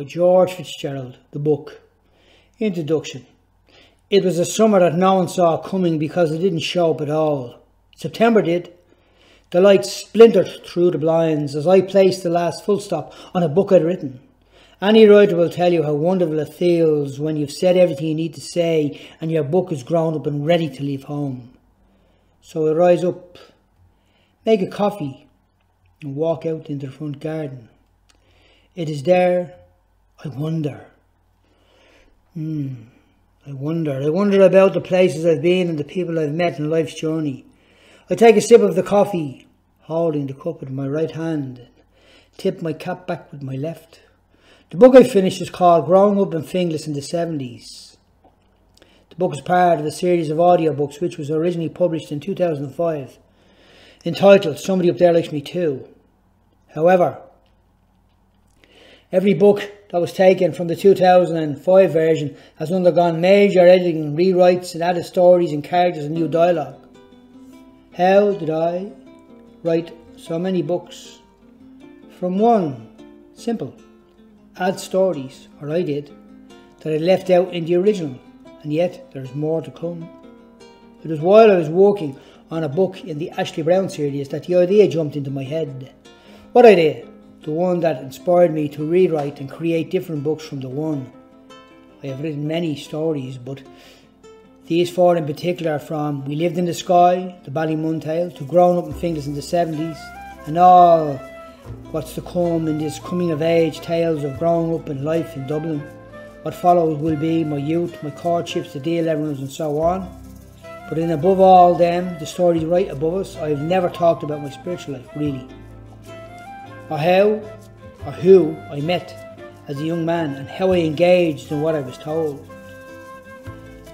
by George Fitzgerald, the book. Introduction. It was a summer that no one saw coming because it didn't show up at all. September did. The light splintered through the blinds as I placed the last full stop on a book I'd written. Any writer will tell you how wonderful it feels when you've said everything you need to say and your book is grown up and ready to leave home. So I rise up, make a coffee and walk out into the front garden. It is there. I wonder. I wonder about the places I've been and the people I've met in life's journey. I take a sip of the coffee, holding the cup with my right hand, and tip my cap back with my left. The book I finished is called Growing Up and Fingless in the 70s. The book is part of a series of audiobooks which was originally published in 2005, entitled Somebody Up There Likes Me Too. However, every book that was taken from the 2005 version has undergone major editing, rewrites and added stories and characters and new dialogue. How did I write so many books from one simple add stories, or I did, that I left out in the original, and yet there's more to come. It was while I was working on a book in the Ashley Brown series that the idea jumped into my head. What idea? The one that inspired me to rewrite and create different books from the one. I have written many stories, but these four in particular, from We Lived in the Sky, the Ballymun Tale, to Growing Up and Fingless in the 70s, and all what's to come in this coming of age tales of growing up and life in Dublin. What follows will be my youth, my courtships, the D11s and so on. But in above all them, the stories right above us, I have never talked about my spiritual life, really. Or how, or who I met as a young man and how I engaged in what I was told.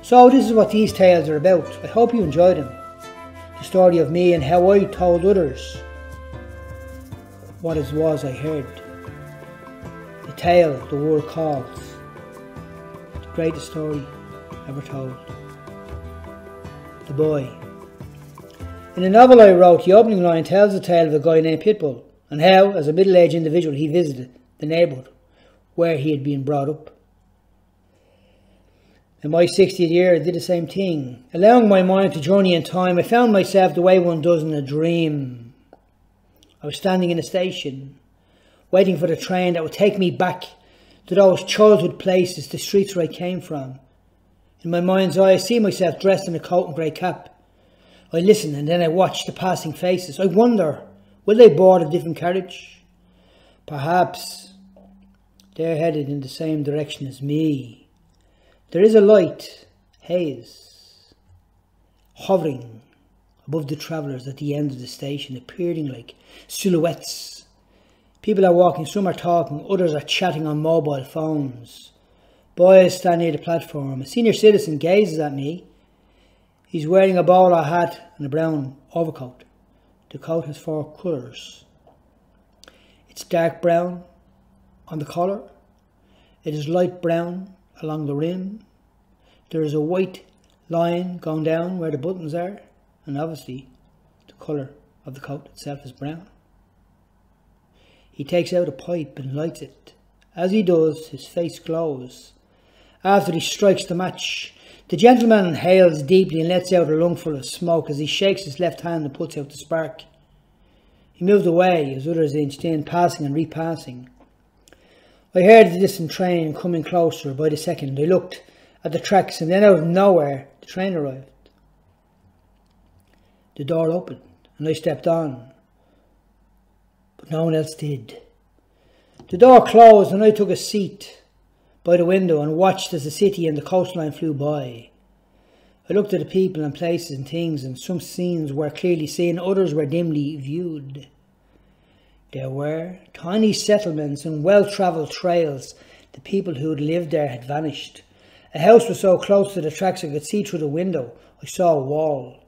So this is what these tales are about. I hope you enjoy them. The story of me and how I told others what it was I heard. The tale the world calls the greatest story ever told. The Boy. In a novel I wrote, the opening line tells the tale of a guy named Pitbull and how, as a middle-aged individual, he visited the neighbourhood where he had been brought up. In my 60th year, I did the same thing. Allowing my mind to journey in time, I found myself the way one does in a dream. I was standing in a station, waiting for the train that would take me back to those childhood places, the streets where I came from. In my mind's eye, I see myself dressed in a coat and grey cap. I listen and then I watch the passing faces. I wonder, will they board a different carriage? Perhaps they're headed in the same direction as me. There is a light, haze, hovering above the travellers at the end of the station, appearing like silhouettes. People are walking, some are talking, others are chatting on mobile phones. Boys stand near the platform. A senior citizen gazes at me. He's wearing a bowler hat and a brown overcoat. The coat has 4 colours. It's dark brown on the collar. It is light brown along the rim. There is a white line going down where the buttons are, and obviously the colour of the coat itself is brown. He takes out a pipe and lights it. As he does, his face glows. After he strikes the match, the gentleman inhales deeply and lets out a lungful of smoke as he shakes his left hand and puts out the spark. He moved away as others inched in, passing and repassing. I heard the distant train coming closer by the second. I looked at the tracks and then out of nowhere the train arrived. The door opened and I stepped on, but no one else did. The door closed and I took a seat by the window and watched as the city and the coastline flew by. I looked at the people and places and things, and some scenes were clearly seen, others were dimly viewed. There were tiny settlements and well-travelled trails. The people who had lived there had vanished. A house was so close to the tracks I could see through the window. I saw a wall,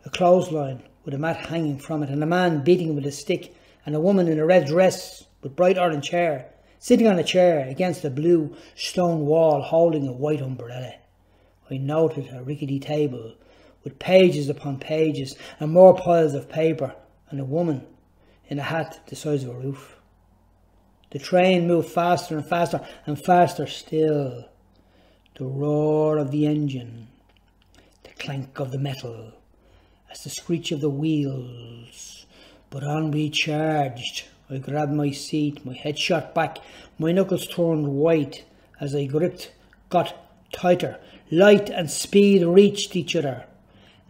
a clothesline with a mat hanging from it, and a man beating with a stick, and a woman in a red dress with bright orange hair, sitting on a chair against a blue stone wall holding a white umbrella. I noted a rickety table with pages upon pages and more piles of paper, and a woman in a hat the size of a roof. The train moved faster and faster and faster still. The roar of the engine, the clank of the metal, as the screech of the wheels. But on we charged. I grabbed my seat, my head shot back, my knuckles turned white as I got tighter. Light and speed reached each other,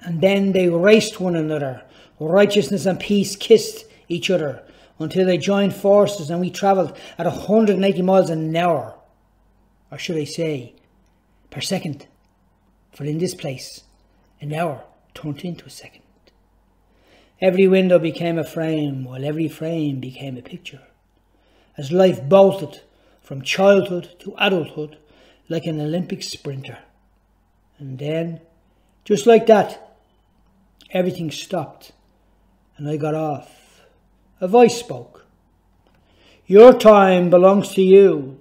and then they raced one another. Righteousness and peace kissed each other until they joined forces, and we travelled at 180 miles an hour, or should I say, per second, for in this place, an hour turned into a second. Every window became a frame, while every frame became a picture, as life bolted from childhood to adulthood like an Olympic sprinter. And then, just like that, everything stopped, and I got off. A voice spoke. Your time belongs to you,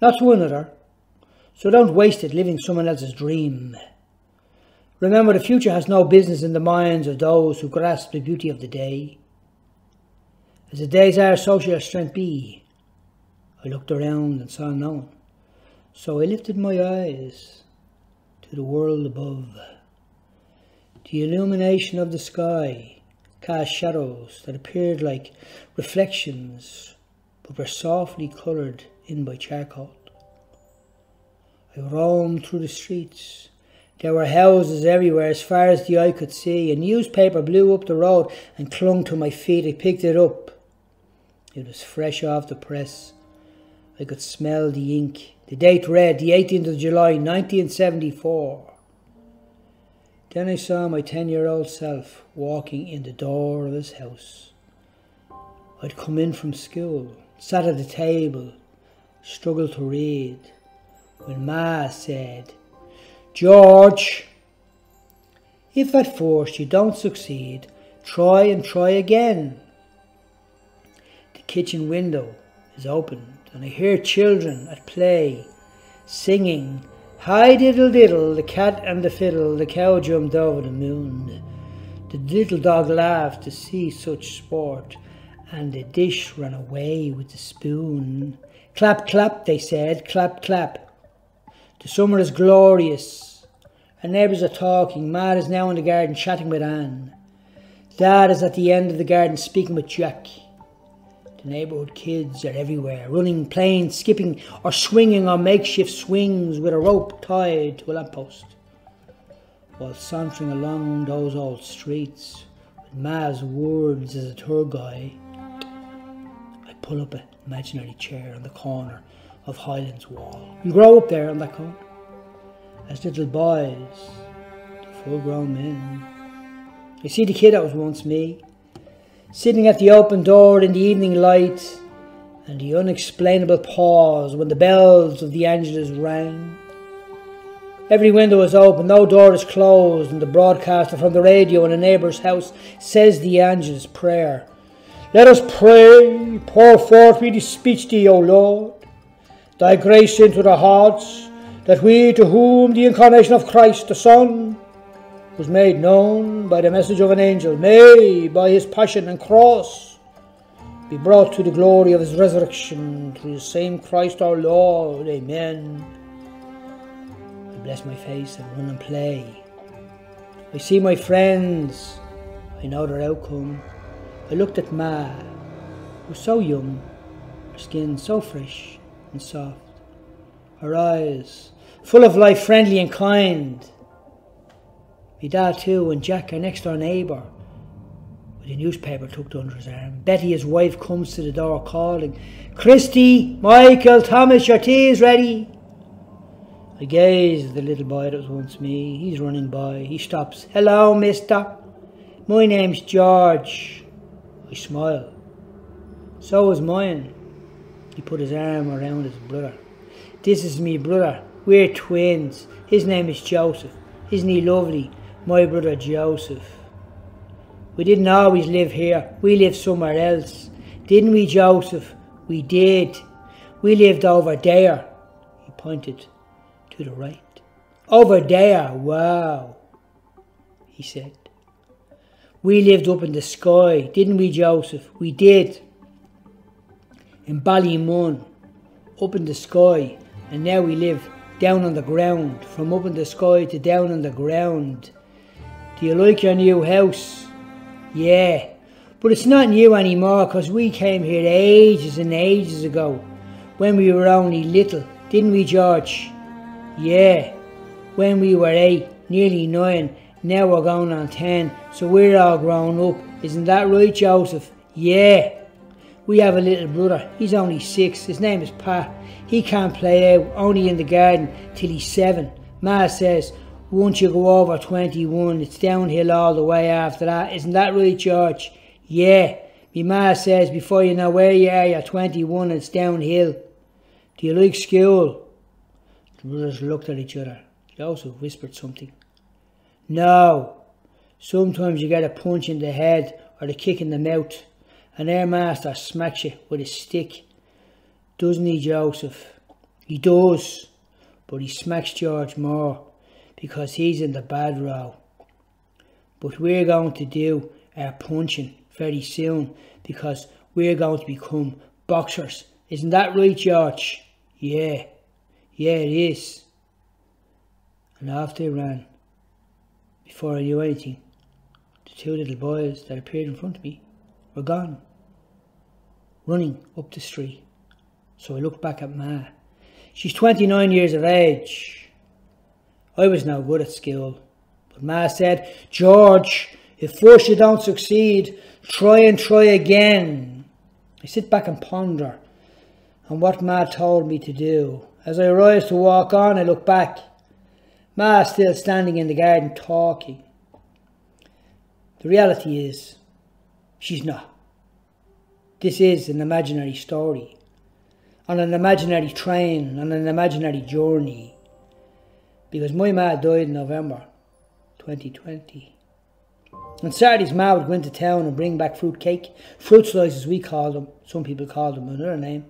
not to another, so don't waste it living someone else's dream. Remember, the future has no business in the minds of those who grasp the beauty of the day. As the days are, so shall strength be. I looked around and saw no one, so I lifted my eyes to the world above. The illumination of the sky cast shadows that appeared like reflections, but were softly coloured in by charcoal. I roamed through the streets. There were houses everywhere as far as the eye could see. A newspaper blew up the road and clung to my feet. I picked it up. It was fresh off the press. I could smell the ink. The date read the 18th of July 1974. Then I saw my 10-year-old self walking in the door of his house. I'd come in from school, sat at the table, struggled to read, when Ma said, George, if at first you don't succeed, try and try again. The kitchen window is opened and I hear children at play, singing, Hi diddle diddle, the cat and the fiddle, the cow jumped over the moon. The little dog laughed to see such sport, and the dish ran away with the spoon. Clap, clap, they said, clap, clap. The summer is glorious. Our neighbours are talking. Mad is now in the garden chatting with Anne. Dad is at the end of the garden speaking with Jack. The neighbourhood kids are everywhere, running, playing, skipping or swinging on makeshift swings with a rope tied to a lamppost. While sauntering along those old streets with Ma's words as a tour guide, I pull up an imaginary chair on the corner of Highlands Wall. We grow up there on that corner as little boys to full-grown men. I see the kid that was once me, sitting at the open door in the evening light, and the unexplainable pause when the bells of the Angelus rang. Every window is open, no door is closed, and the broadcaster from the radio in a neighbour's house says the Angelus prayer. Let us pray, pour forth we beseech thee, O Lord, thy grace into the hearts, that we to whom the incarnation of Christ the Son was made known by the message of an angel, may by his passion and cross be brought to the glory of his resurrection through the same Christ our Lord. Amen. I bless my face and run and play. I see my friends. I know their outcome. I looked at Ma, who was so young, her skin so fresh and soft, her eyes full of life, friendly and kind. My dad too, and Jack, our next door neighbour, with a newspaper tucked under his arm. Betty, his wife, comes to the door calling, Christy, Michael, Thomas, your tea is ready. I gaze at the little boy that was once me. He's running by. He stops. Hello, mister. My name's George. I smile. So is mine. He put his arm around his brother. This is me brother. We're twins. His name is Joseph. Isn't he lovely? My brother Joseph. We didn't always live here. We lived somewhere else. Didn't we, Joseph? We did. We lived over there. He pointed to the right. Over there. Wow. He said. We lived up in the sky. Didn't we, Joseph? We did. in Ballymun, up in the sky, and now we live down on the ground, from up in the sky to down on the ground. Do you like your new house? Yeah, but it's not new anymore, because we came here ages and ages ago, when we were only little, didn't we, George? Yeah, when we were 8, nearly 9, now we're going on 10, so we're all grown up. Isn't that right, Joseph? Yeah. We have a little brother, he's only 6, his name is Pat. He can't play out, only in the garden, till he's 7. Ma says, once you go over 21, it's downhill all the way after that. Isn't that right, George? Yeah. Me ma says, before you know where you are, you're 21 and it's downhill. Do you like school? The brothers looked at each other. Joseph whispered something. No. Sometimes you get a punch in the head or a kick in the mouth, and their master smacks you with a stick. Doesn't he, Joseph? He does, but he smacks George more, because he's in the bad row. But we're going to do our punching very soon, because we're going to become boxers. Isn't that right, George? Yeah, it is. And off they ran. Before I knew anything, the 2 little boys that appeared in front of me were gone, running up the street. So I looked back at Ma. She's 29 years of age. I was no good at school, but Ma said, George, if first you don't succeed, try and try again. I sit back and ponder on what Ma told me to do. As I rise to walk on, I look back. Ma's still standing in the garden talking. The reality is, she's not. This is an imaginary story, on an imaginary train, on an imaginary journey. Because my ma died in November 2020. On Saturdays, Ma would go into town and bring back fruit cake. Fruit slices, we call them. Some people call them another name.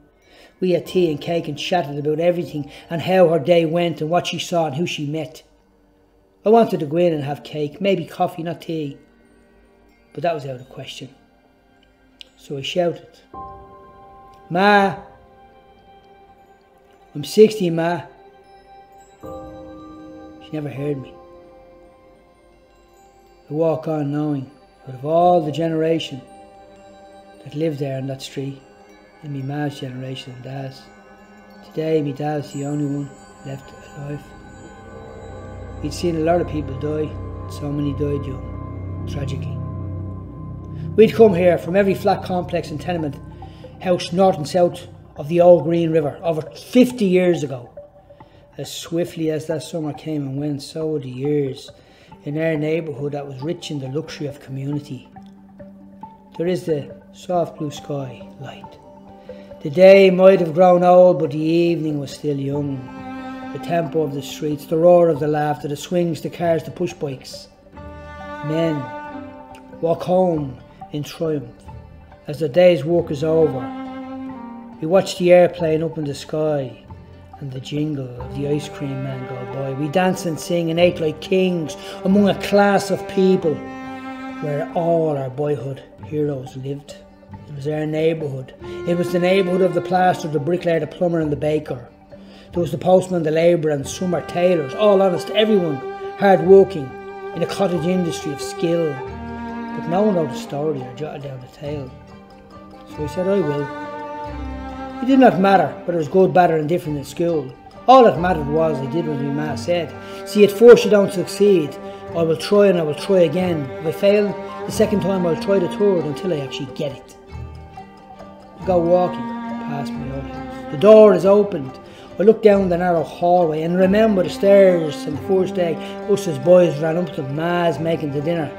We had tea and cake and chatted about everything and how her day went and what she saw and who she met. I wanted to go in and have cake, maybe coffee, not tea. But that was out of the question. So I shouted, Ma, I'm 60, Ma. She never heard me. I walk on knowing that of all the generation that lived there on that street, in me ma's generation and dad's, today me dad's the only one left alive. He'd seen a lot of people die, so many died young, tragically. We'd come here from every flat complex and tenement house north and south of the old Green River over 50 years ago. As swiftly as that summer came and went, so were the years in our neighbourhood that was rich in the luxury of community. There is the soft blue sky light. The day might have grown old, but the evening was still young. The tempo of the streets, the roar of the laughter, the swings, the cars, the push bikes. Men walk home in triumph as the day's work is over. We watch the airplane up in the sky and the jingle of the ice cream man go by. We dance and sing and ate like kings among a class of people where all our boyhood heroes lived. It was our neighbourhood. It was the neighbourhood of the plasterer, the bricklayer, the plumber and the baker. There was the postman, the labourer and some are tailors, all honest, everyone hard-working in a cottage industry of skill. But no one wrote a story or jotted down a tale. So I said, I will. It did not matter whether it was good, bad or indifferent in school. All that mattered was I did what my ma said. See, at first you don't succeed. I will try and I will try again. If I fail the second time, I'll try the third until I actually get it. I go walking past my old house. The door is opened. I look down the narrow hallway and remember the stairs and the first day us as boys ran up to Ma's making the dinner.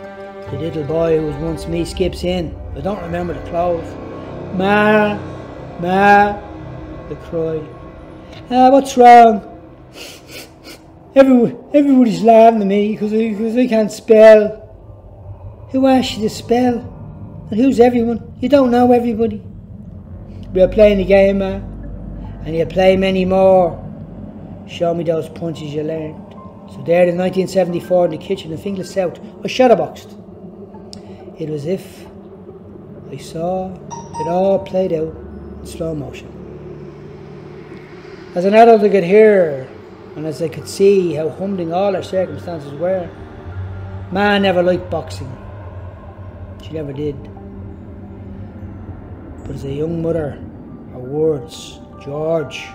The little boy who was once me skips in. I don't remember the clothes. Ma, Ma, I cry. What's wrong? Everybody's laughing at me because I can't spell. Who asked you to spell? And who's everyone? You don't know everybody. We're playing the game, Ma. And you'll play many more. Show me those punches you learned. So there in 1974 in the kitchen in Finglas South, I shadowboxed. It was as if I saw it all played out slow motion. As an adult I could hear, and as I could see how humbling all her circumstances were. Ma never liked boxing. She never did. But as a young mother, her words, "George,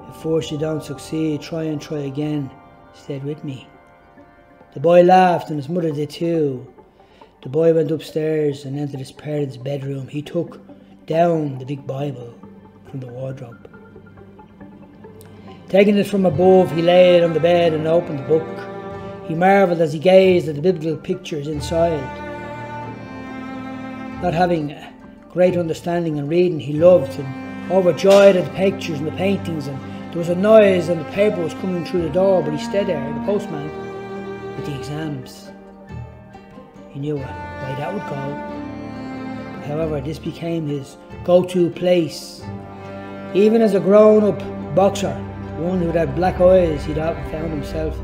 if first you don't succeed, try and try again," stayed with me. The boy laughed and his mother did too. The boy went upstairs and entered his parents' bedroom. He took down the big Bible from the wardrobe. Taking it from above, he laid it on the bed and opened the book. He marvelled as he gazed at the biblical pictures inside. Not having great understanding in reading, he loved and overjoyed at the pictures and the paintings, and there was a noise and the paper was coming through the door, but he stayed there, the postman, with the exams. He knew why that would go. But however, this became his go-to place. Even as a grown-up boxer, one who had black eyes, he'd often found himself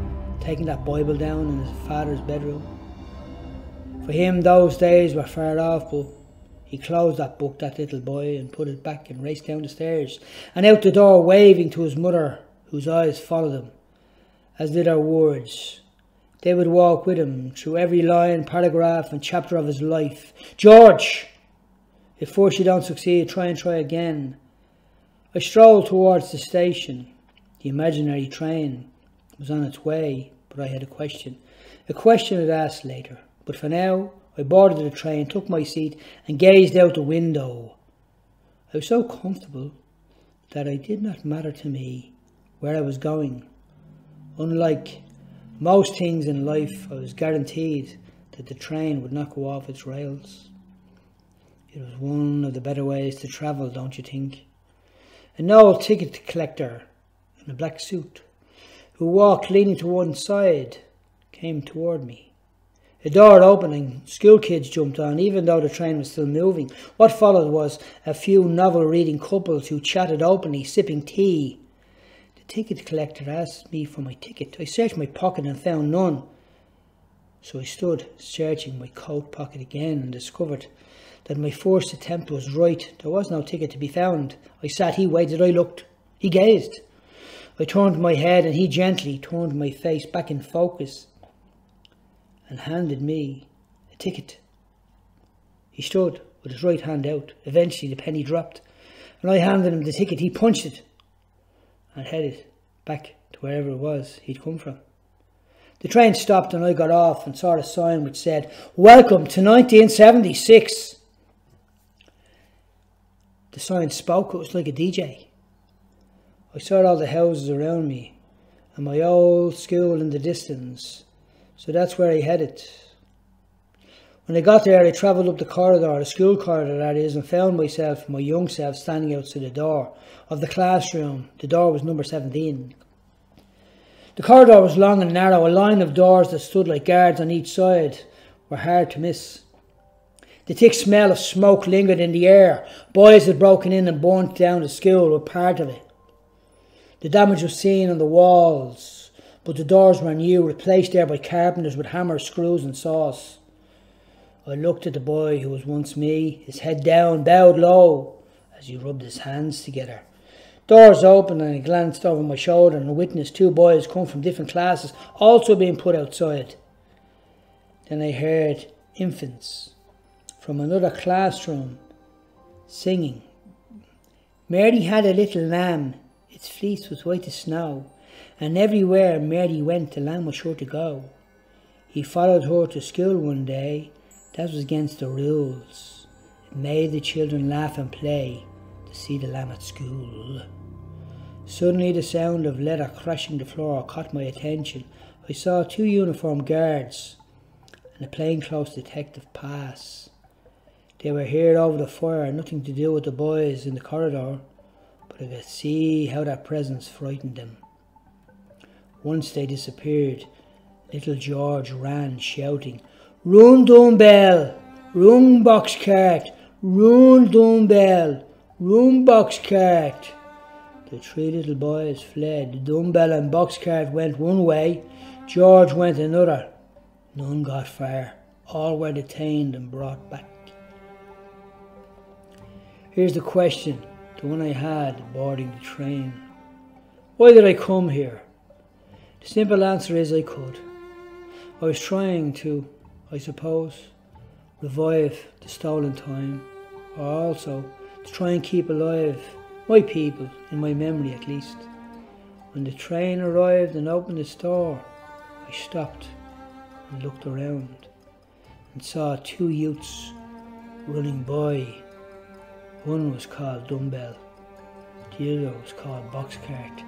taking that Bible down in his father's bedroom. For him, those days were far off, but he closed that book, that little boy, and put it back and raced down the stairs and out the door, waving to his mother, whose eyes followed him, as did her words. They would walk with him through every line, paragraph and chapter of his life. "George, if first you don't succeed, try and try again." I strolled towards the station. The imaginary train was on its way, but I had a question I'd ask later. But for now, I boarded the train, took my seat and gazed out the window. I was so comfortable that it did not matter to me where I was going. Unlike most things in life, I was guaranteed that the train would not go off its rails. It was one of the better ways to travel, don't you think? An old ticket collector in a black suit, who walked leaning to one side, came toward me. A door opened and school kids jumped on, even though the train was still moving. What followed was a few novel-reading couples who chatted openly, sipping tea. The ticket collector asked me for my ticket. I searched my pocket and found none. So I stood searching my coat pocket again and discovered that my first attempt was right. There was no ticket to be found. I sat, he waited, I looked, he gazed. I turned my head and he gently turned my face back in focus and handed me a ticket. He stood with his right hand out. Eventually the penny dropped and I handed him the ticket. He punched it and headed back to wherever it was he'd come from. The train stopped and I got off and saw a sign which said, "Welcome to 1976. The sign spoke. It was like a DJ. I saw all the houses around me and my old school in the distance, so that's where I headed. When I got there, I travelled up the corridor, the school corridor that is, and found myself, my young self, standing outside the door of the classroom. The door was number 17. The corridor was long and narrow. A line of doors that stood like guards on each side were hard to miss. The thick smell of smoke lingered in the air. Boys had broken in and burnt down the school were part of it. The damage was seen on the walls, but the doors were new, replaced there by carpenters with hammers, screws and saws. I looked at the boy who was once me, his head down, bowed low as he rubbed his hands together. Doors opened and I glanced over my shoulder and witnessed two boys come from different classes also being put outside. Then I heard infants from another classroom singing. Mary had a little lamb, its fleece was white as snow, and everywhere Mary went the lamb was sure to go. He followed her to school one day, that was against the rules. It made the children laugh and play to see the lamb at school. Suddenly the sound of leather crashing the floor caught my attention. I saw two uniformed guards and a plainclothes detective pass. They were here over the fire, nothing to do with the boys in the corridor, but I could see how their presence frightened them. Once they disappeared, little George ran shouting, "Run, Dumbell! Run, Boxcart! Run, Dumbell! Run, Boxcart!" The three little boys fled. Dumbell and Boxcart went one way, George went another. None got far. All were detained and brought back. Here's the question the one I had boarding the train. Why did I come here? The simple answer is I could. I was trying to, I suppose, revive the stolen time, or also to try and keep alive my people, in my memory at least. When the train arrived and opened its door, I stopped and looked around and saw two youths running by. One was called Dumbell, the other was called Boxcart,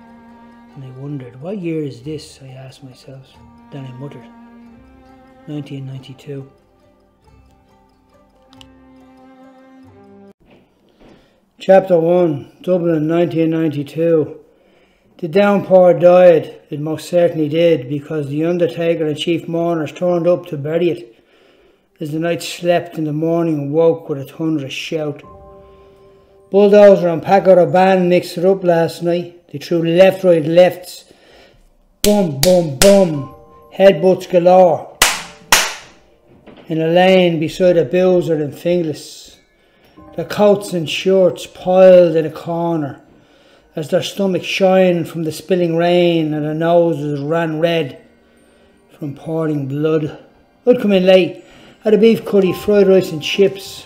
and I wondered, what year is this? I asked myself. Then I muttered, 1992. Chapter 1, Dublin, 1992. The downpour died, it most certainly did, because the undertaker and chief mourners turned up to bury it. As the night slept, in the morning woke with a thunderous shout. Bulldozer and Packer band mixed it up last night. They threw left, right, lefts. Bum, bum, bum. Headbutts galore. In a lane beside a boozer and Finglas. Their coats and shirts piled in a corner, as their stomachs shined from the spilling rain and their noses ran red from pouring blood. I'd come in late, had a beef curry, fried rice and chips.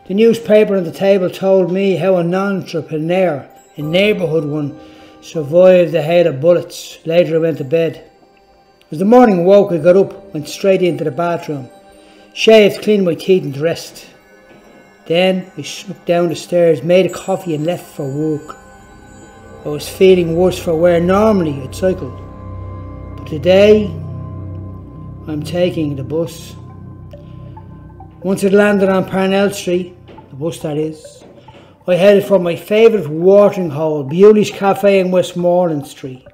The newspaper on the table told me how an entrepreneur, a neighbourhood one, survived the hail of bullets. Later I went to bed. As the morning woke, I got up, went straight into the bathroom, shaved, cleaned my teeth and dressed. Then I snuck down the stairs, made a coffee and left for work. I was feeling worse for wear. Normally I'd cycled, but today I'm taking the bus. Once it landed on Parnell Street, the bus that is, I headed for my favourite watering hole, Bewley's Cafe in Westmoreland Street.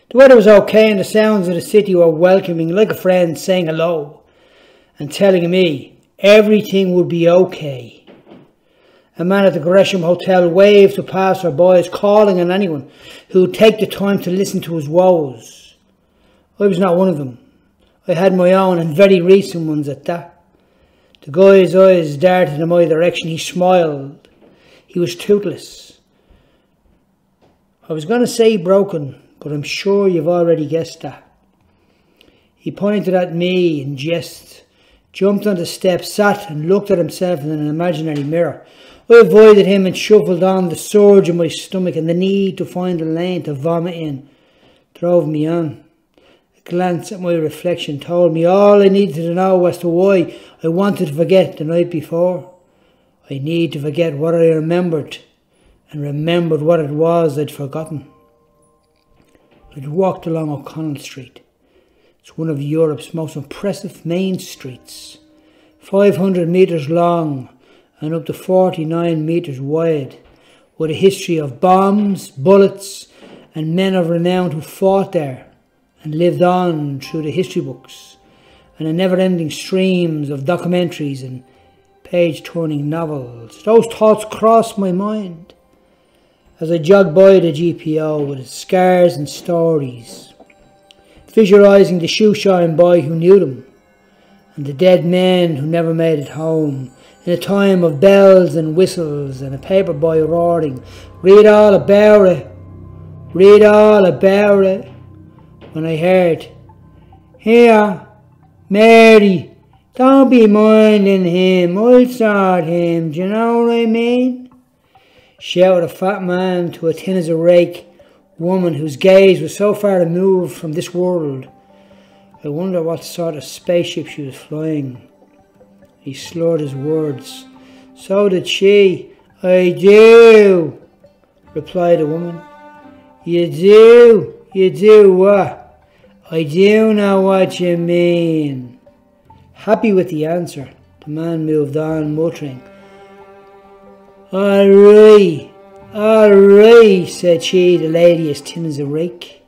The weather was okay and the sounds of the city were welcoming, like a friend saying hello and telling me everything would be okay. A man at the Gresham Hotel waved to passers-by, calling on anyone who would take the time to listen to his woes. I was not one of them. I had my own, and very recent ones at that. The guy's eyes darted in my direction. He smiled. He was toothless. I was going to say broken, but I'm sure you've already guessed that. He pointed at me in jest, jumped on the steps, sat and looked at himself in an imaginary mirror. I avoided him and shuffled on. The surge in my stomach and the need to find a lane to vomit in drove me on. A glance at my reflection told me all I needed to know as to why I wanted to forget the night before. I needed to forget what I remembered and remembered what it was I'd forgotten. I'd walked along O'Connell Street. It's one of Europe's most impressive main streets, 500 metres long and up to 49 metres wide, with a history of bombs, bullets and men of renown who fought there and lived on through the history books, and the never-ending streams of documentaries and page-turning novels. Those thoughts crossed my mind as I jogged by the GPO with its scars and stories, visualising the shoe-shine boy who knew them, and the dead men who never made it home, in a time of bells and whistles and a paper boy roaring, "Read all about it, read all about it," when I heard, "Here, Mary, don't be minding him, I'll sort him, do you know what I mean?" shouted a fat man to a thin as a rake woman whose gaze was so far removed from this world. I wonder what sort of spaceship she was flying. He slurred his words. "So did she." "I do," replied the woman. You do what?" "I do know what you mean." Happy with the answer, the man moved on, muttering, All right, said she, the lady as thin as a rake.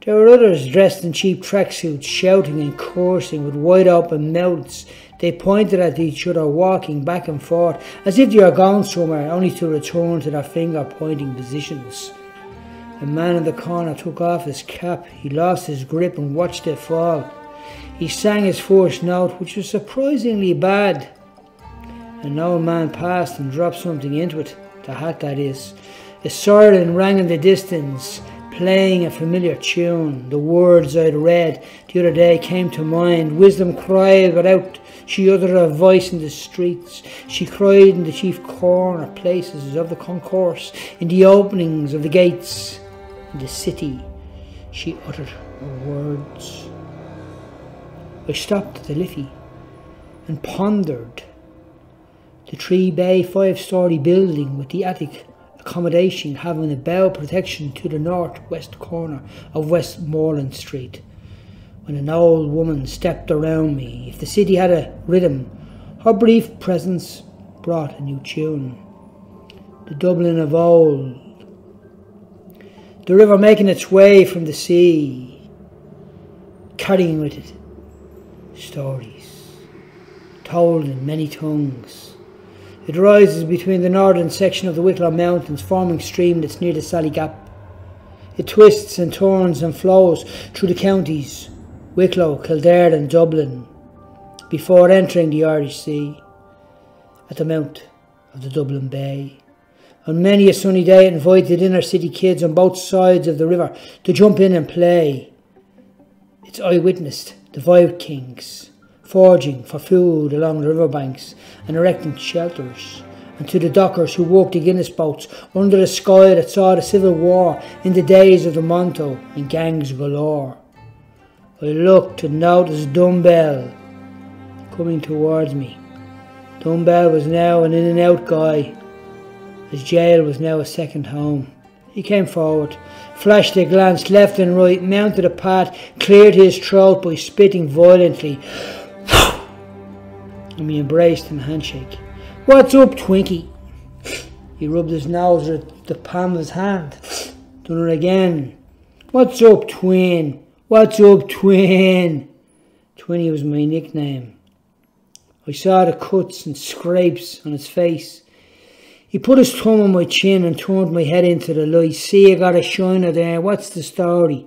There were others dressed in cheap tracksuits, shouting and cursing with wide open mouths. They pointed at each other, walking back and forth, as if they were going somewhere, only to return to their finger-pointing positions. The man in the corner took off his cap. He lost his grip and watched it fall. He sang his first note, which was surprisingly bad. An old man passed and dropped something into it. the hat that is. A siren rang in the distance, playing a familiar tune. The words I'd read the other day came to mind. Wisdom cried without she uttered a voice in the streets. She cried in the chief corner places of the concourse, in the openings of the gates, in the city. She uttered her words. I stopped at the Liffey and pondered the 3-bay 5-storey building with the attic accommodation having a bow protection to the northwest corner of Westmoreland Street, when an old woman stepped around me. If the city had a rhythm, her brief presence brought a new tune. The Dublin of old, the river making its way from the sea, carrying with it stories told in many tongues. It rises between the northern section of the Wicklow Mountains, forming streamlets near the Sally Gap. It twists and turns and flows through the counties Wicklow, Kildare and Dublin before entering the Irish Sea at the mouth of the Dublin Bay. On many a sunny day it invited inner city kids on both sides of the river to jump in and play. It's eyewitnessed the Vikings foraging for food along the riverbanks and erecting shelters, and to the dockers who worked the Guinness boats under a sky that saw the Civil War in the days of the Monto and gangs galore. I looked and noticed Dumbell coming towards me. Dumbell was now an in-and-out guy. His jail was now a second home. He came forward, flashed a glance left and right, mounted a path, cleared his throat by spitting violently, and we embraced in a handshake. "What's up, Twinkie?" He rubbed his nose with the palm of his hand. Done it again. "What's up, Twin? What's up, Twin?" Twinnie was my nickname. I saw the cuts and scrapes on his face. He put his thumb on my chin and turned my head into the light. "See, you got a shiner there. What's the story?"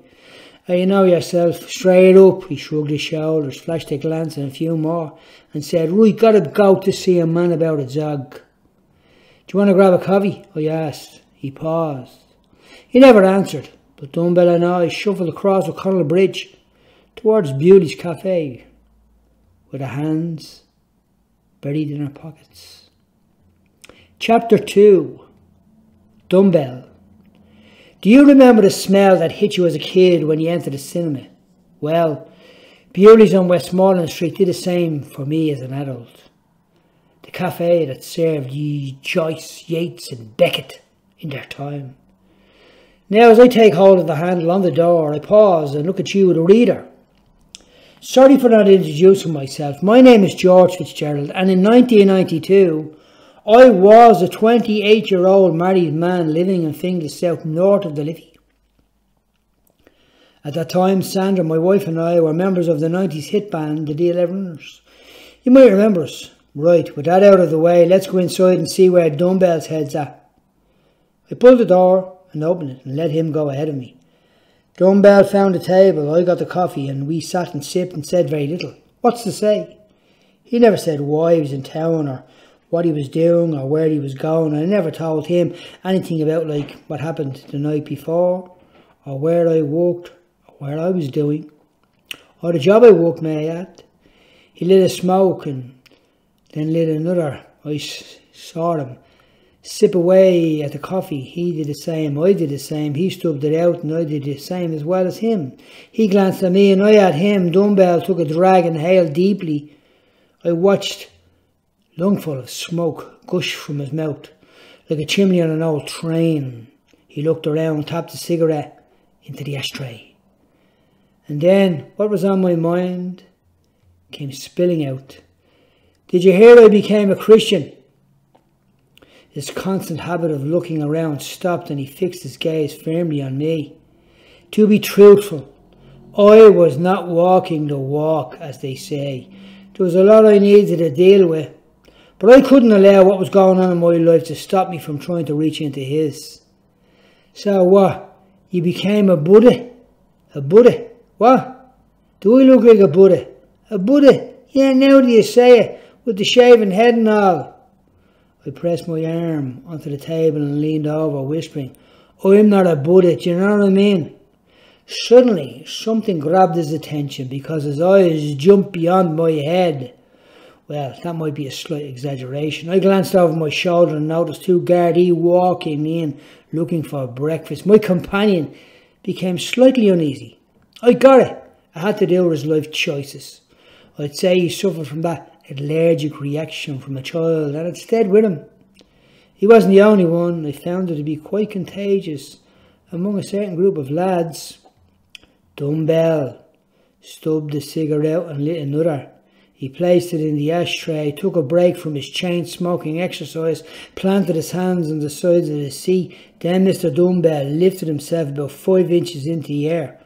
"You know yourself. Straight up." He shrugged his shoulders, flashed a glance and a few more, and said, "Right, gotta go to see a man about a jog." "Do you want to grab a coffee?" I asked. He paused. He never answered, but Dumbell and I shuffled across O'Connell Bridge towards Bewley's Cafe, with our hands buried in our pockets. Chapter 2. Dumbell. Do you remember the smell that hit you as a kid when you entered the cinema? Well, Bewley's on Westmoreland Street did the same for me as an adult. The cafe that served Joyce, Yeats and Beckett in their time. Now as I take hold of the handle on the door, I pause and look at you, the reader. Sorry for not introducing myself. My name is George Fitzgerald, and in 1992 I was a 28-year-old married man living in Finglas South, north of the Liffey. At that time, Sandra, my wife, and I were members of the 90s hit band, the D11ers. You might remember us. Right, with that out of the way, let's go inside and see where Dumbell's head's at. I pulled the door and opened it and let him go ahead of me. Dumbell found a table, I got the coffee, and we sat and sipped and said very little. What's to say? He never said why he was in town or what he was doing or where he was going. I never told him anything about like what happened the night before, or where I worked, or where I was doing, or the job I worked, may I add. He lit a smoke and then lit another. I saw him sip away at the coffee. He did the same, I did the same. He stubbed it out and I did the same as well as him. He glanced at me and I at him. Dumbell took a drag and inhaled deeply. I watched lungful of smoke gush from his mouth, like a chimney on an old train. He looked around, tapped a cigarette into the ashtray. And then, what was on my mind came spilling out. Did you hear I became a Christian? His constant habit of looking around stopped and he fixed his gaze firmly on me. To be truthful, I was not walking the walk, as they say. There was a lot I needed to deal with. But I couldn't allow what was going on in my life to stop me from trying to reach into his. So what? You became a Buddha? A Buddha? What? Do I look like a Buddha? A Buddha? Yeah, now that you say it, with the shaven head and all. I pressed my arm onto the table and leaned over, whispering, I'm not a Buddhist, you know what I mean? Suddenly, something grabbed his attention because his eyes jumped beyond my head. Well, that might be a slight exaggeration. I glanced over my shoulder and noticed two Gardaí walking in looking for breakfast. My companion became slightly uneasy. I got it. I had to do with his life choices. I'd say he suffered from that allergic reaction from a child, and it stayed with him. He wasn't the only one. I found it to be quite contagious among a certain group of lads. Dumbell stubbed a cigarette and lit another. He placed it in the ashtray, took a break from his chain-smoking exercise, planted his hands on the sides of the seat. Then Mr. Dumbell lifted himself about 5 inches into the air.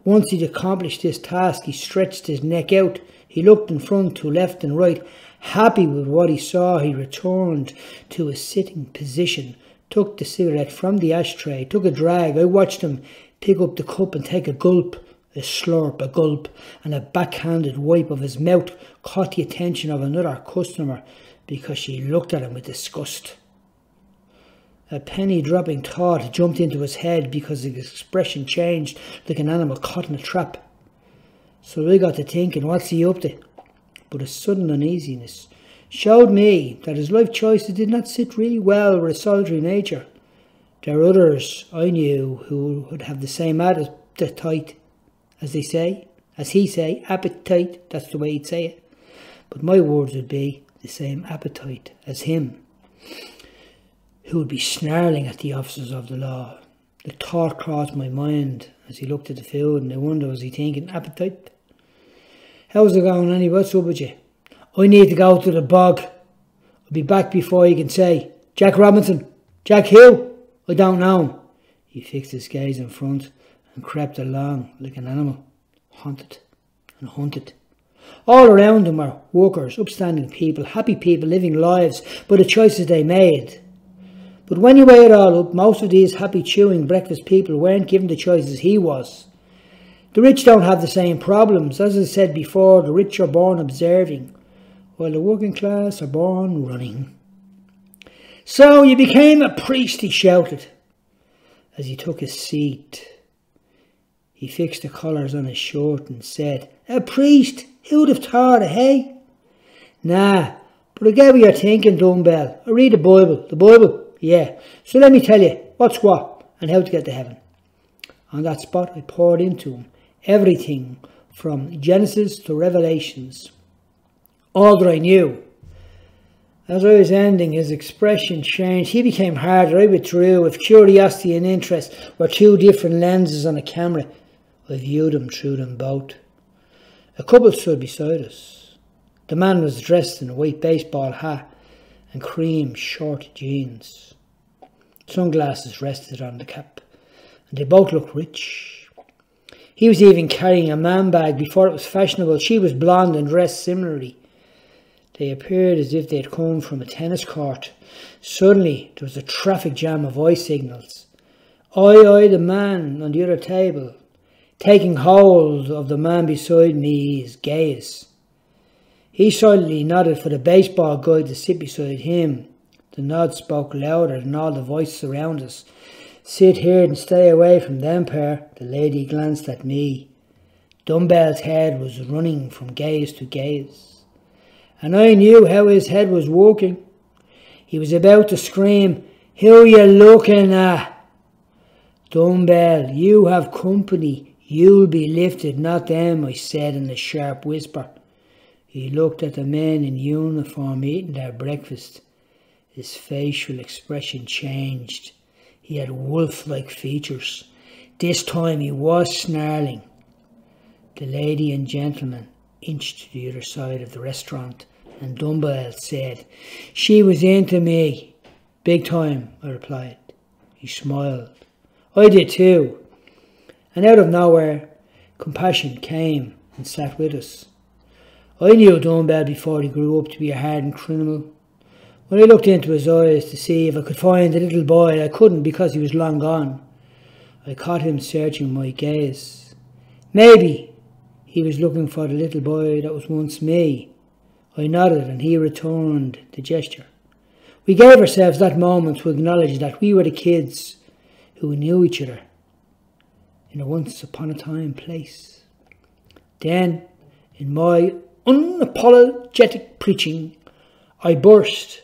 Once he'd accomplished this task, he stretched his neck out. He looked in front, to left and right. Happy with what he saw, he returned to his sitting position, took the cigarette from the ashtray, took a drag. I watched him pick up the cup and take a gulp. A slurp, a gulp, and a backhanded wipe of his mouth caught the attention of another customer because she looked at him with disgust. A penny-dropping thought jumped into his head because his expression changed like an animal caught in a trap. So I got to thinking, what's he up to? But a sudden uneasiness showed me that his life choices did not sit really well with a solitary nature. There are others I knew who would have the same appetite, as he say, appetite, that's the way he'd say it. But my words would be the same appetite as him, who would be snarling at the officers of the law. The thought crossed my mind as he looked at the food, and I wonder, was he thinking, appetite? How's it going anyway? What's up with you? I need to go to the bog. I'll be back before you can say, Jack Robinson, Jack Hill, I don't know him. He fixed his gaze in front and crept along like an animal, haunted and hunted. All around him were workers, upstanding people, happy people living lives by the choices they made. But when you weigh it all up, most of these happy chewing breakfast people weren't given the choices he was. The rich don't have the same problems. As I said before, the rich are born observing, while the working class are born running. So you became a priest, he shouted, as he took his seat. He fixed the collars on his shirt and said, a priest? Who'd have thought it, hey? Nah, but I get what you're thinking, Dumbell. I read the Bible. The Bible? Yeah. So let me tell you what's what and how to get to heaven. On that spot, I poured into him everything from Genesis to Revelations. All that I knew. As I was ending, his expression changed. He became harder. I withdrew. If curiosity and interest were two different lenses on a camera, I viewed him through them both. A couple stood beside us. The man was dressed in a white baseball hat and cream short jeans. Sunglasses rested on the cap, and they both looked rich. He was even carrying a man bag before it was fashionable. She was blonde and dressed similarly. They appeared as if they had come from a tennis court. Suddenly, there was a traffic jam of eye signals. I eyed the man on the other table, taking hold of the man beside me, his gaze. He silently nodded for the baseball guy to sit beside him. The nod spoke louder than all the voices around us. Sit here and stay away from them pair. The lady glanced at me. Dumbell's head was running from gaze to gaze, and I knew how his head was working. He was about to scream, who you looking at? Dumbell, you have company. You'll be lifted, not them, I said in a sharp whisper. He looked at the men in uniform eating their breakfast. His facial expression changed. He had wolf-like features. This time he was snarling. The lady and gentleman inched to the other side of the restaurant, and Dumbell said, she was into me. Big time, I replied. He smiled. I did too. And out of nowhere, compassion came and sat with us. I knew Dumbell before he grew up to be a hardened criminal. When I looked into his eyes to see if I could find the little boy, I couldn't because he was long gone. I caught him searching my gaze. Maybe he was looking for the little boy that was once me. I nodded and he returned the gesture. We gave ourselves that moment to acknowledge that we were the kids who knew each other in a once upon a time place. Then, in my unapologetic preaching, I burst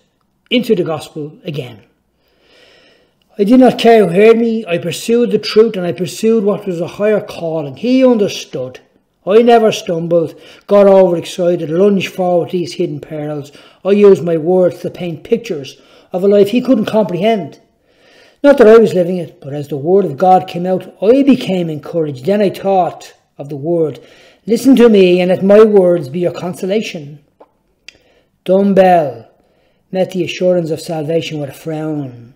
into the gospel again. I did not care who heard me. I pursued the truth, and I pursued what was a higher calling. He understood. I never stumbled, got overexcited, lunged forward with these hidden pearls. I used my words to paint pictures of a life he couldn't comprehend. Not that I was living it, but as the word of God came out, I became encouraged. Then I thought of the word. Listen to me, and let my words be your consolation. Dumbell met the assurance of salvation with a frown,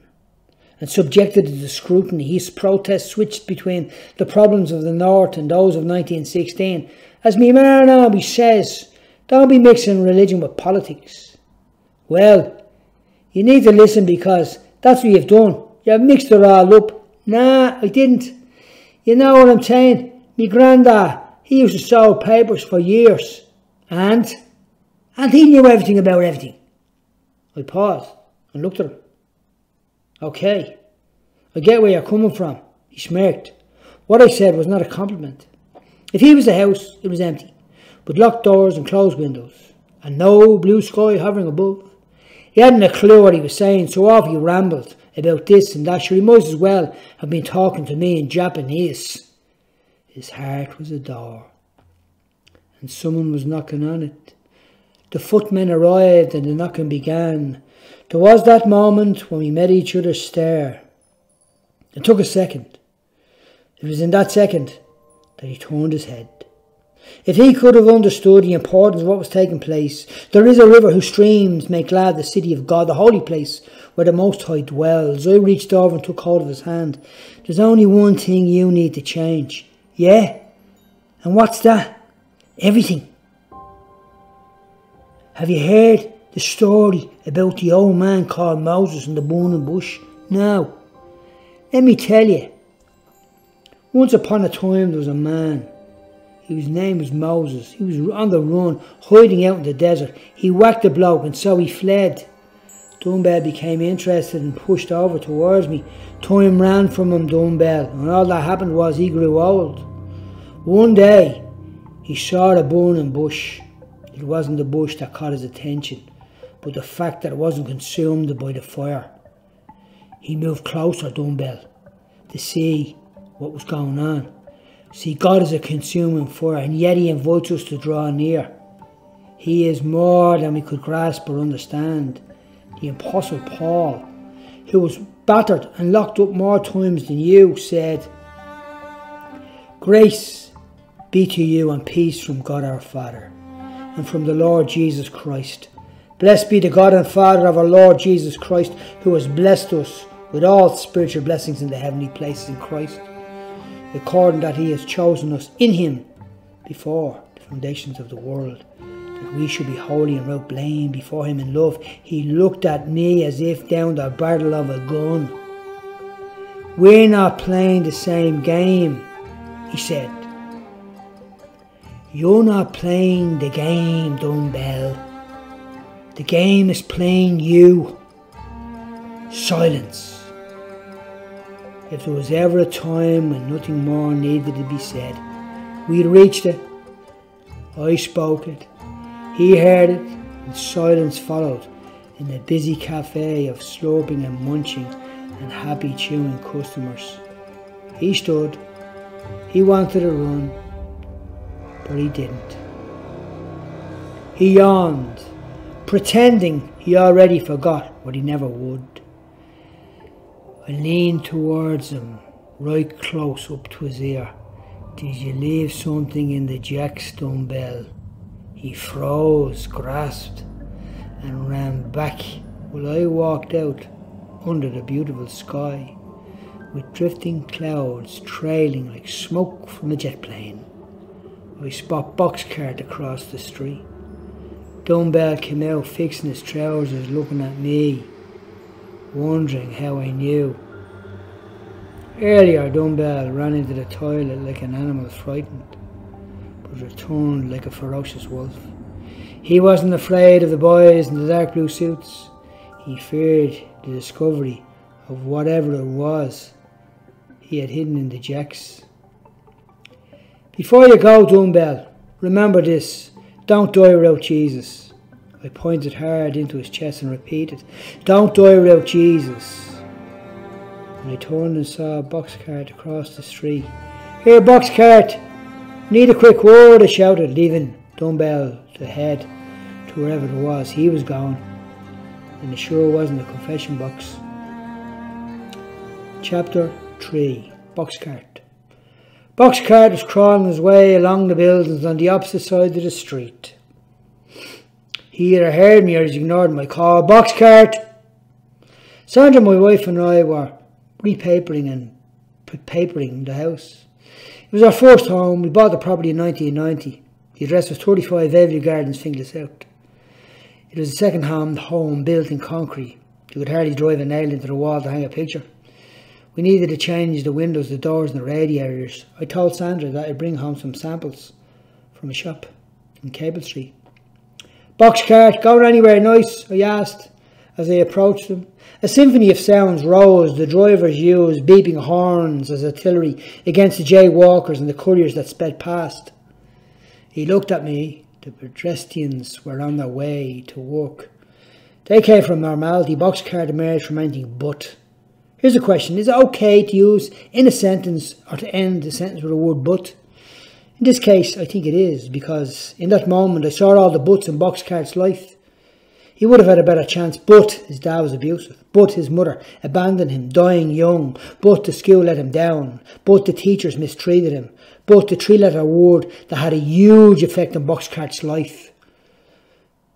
and subjected to the scrutiny. His protest switched between the problems of the North and those of 1916. As me man always says, don't be mixing religion with politics. Well, you need to listen, because that's what you've done. You've mixed it all up. Nah, I didn't. You know what I'm saying? Me granddad, he used to sew papers for years. And he knew everything about everything. I paused and looked at him. Okay, I get where you're coming from. He smirked. What I said was not a compliment. If he was the house, it was empty, with locked doors and closed windows, and no blue sky hovering above. He hadn't a clue what he was saying, so off he rambled about this and that. Sure, he might as well have been talking to me in Japanese. His heart was a door, and someone was knocking on it. The footmen arrived, and the knocking began. There was that moment when we met each other stare. It took a second. It was in that second that he turned his head. If he could have understood the importance of what was taking place, there is a river whose streams make glad the city of God, the holy place where the Most High dwells. I reached over and took hold of his hand. There's only one thing you need to change. Yeah? And what's that? Everything. Have you heard the story about the old man called Moses in the burning bush? No. Let me tell you. Once upon a time there was a man. His name was Moses. He was on the run, hiding out in the desert. He whacked a bloke, and so he fled. Dumbell became interested and pushed over towards me. Time ran from him, Dumbell, and all that happened was he grew old. One day he saw a burning bush. It wasn't the bush that caught his attention, but the fact that it wasn't consumed by the fire. He moved closer, Dumbell, to see what was going on. See, God is a consuming fire, and yet he invites us to draw near. He is more than we could grasp or understand. The Apostle Paul, who was battered and locked up more times than you, said, "Grace be to you and peace from God our Father and from the Lord Jesus Christ. Blessed be the God and Father of our Lord Jesus Christ, who has blessed us with all spiritual blessings in the heavenly places in Christ, according that he has chosen us in him before the foundations of the world, that we should be holy and without blame before him in love." He looked at me as if down the barrel of a gun. "We're not playing the same game," he said. "You're not playing the game, Dumbell. The game is playing you." Silence. If there was ever a time when nothing more needed to be said, we reached it. I spoke it. He heard it, and silence followed in the busy cafe of slurping and munching and happy chewing customers. He stood. He wanted to run, but he didn't. He yawned, pretending he already forgot what he never would. I leaned towards him, right close up to his ear. "Did you leave something in the jacks, Dumbell?" He froze, grasped, and ran back while I walked out under the beautiful sky, with drifting clouds trailing like smoke from a jet plane. I spot Boxcart across the street. Dumbell came out fixing his trousers, looking at me, wondering how I knew. Earlier, Dumbell ran into the toilet like an animal frightened, but returned like a ferocious wolf. He wasn't afraid of the boys in the dark blue suits. He feared the discovery of whatever it was he had hidden in the jacks. "Before you go, Dumbell, remember this. Don't die without Jesus." I pointed hard into his chest and repeated, "Don't die without Jesus." And I turned and saw a boxcart across the street. "Here, boxcart! Need a quick word," I shouted, leaving Dumbell to head to wherever it was he was going. And it sure wasn't a confession box. Chapter 3. Boxcart. Boxcart was crawling his way along the buildings on the opposite side of the street. He either heard me or he ignored my call. "Boxcart!" Sandra, my wife, and I were repapering and papering the house. It was our first home. We bought the property in 1990. The address was 35 Avenue Gardens, Finglas South. It was a second-hand home built in concrete. You could hardly drive a nail into the wall to hang a picture. We needed to change the windows, the doors and the radiators. I told Sandra that I'd bring home some samples from a shop in Cable Street. "Boxcart, going anywhere nice?" I asked as I approached them. A symphony of sounds rose. The drivers used beeping horns as artillery against the jaywalkers and the couriers that sped past. He looked at me. The pedestrians were on their way to work. They came from normality. Boxcart emerged from anything but. Here's a question. Is it okay to use in a sentence or to end the sentence with a word but? In this case, I think it is, because in that moment I saw all the buts in Boxcart's life. He would have had a better chance, but his dad was abusive, but his mother abandoned him, dying young, but the school let him down, but the teachers mistreated him, but the three-letter word that had a huge effect on Boxcart's life.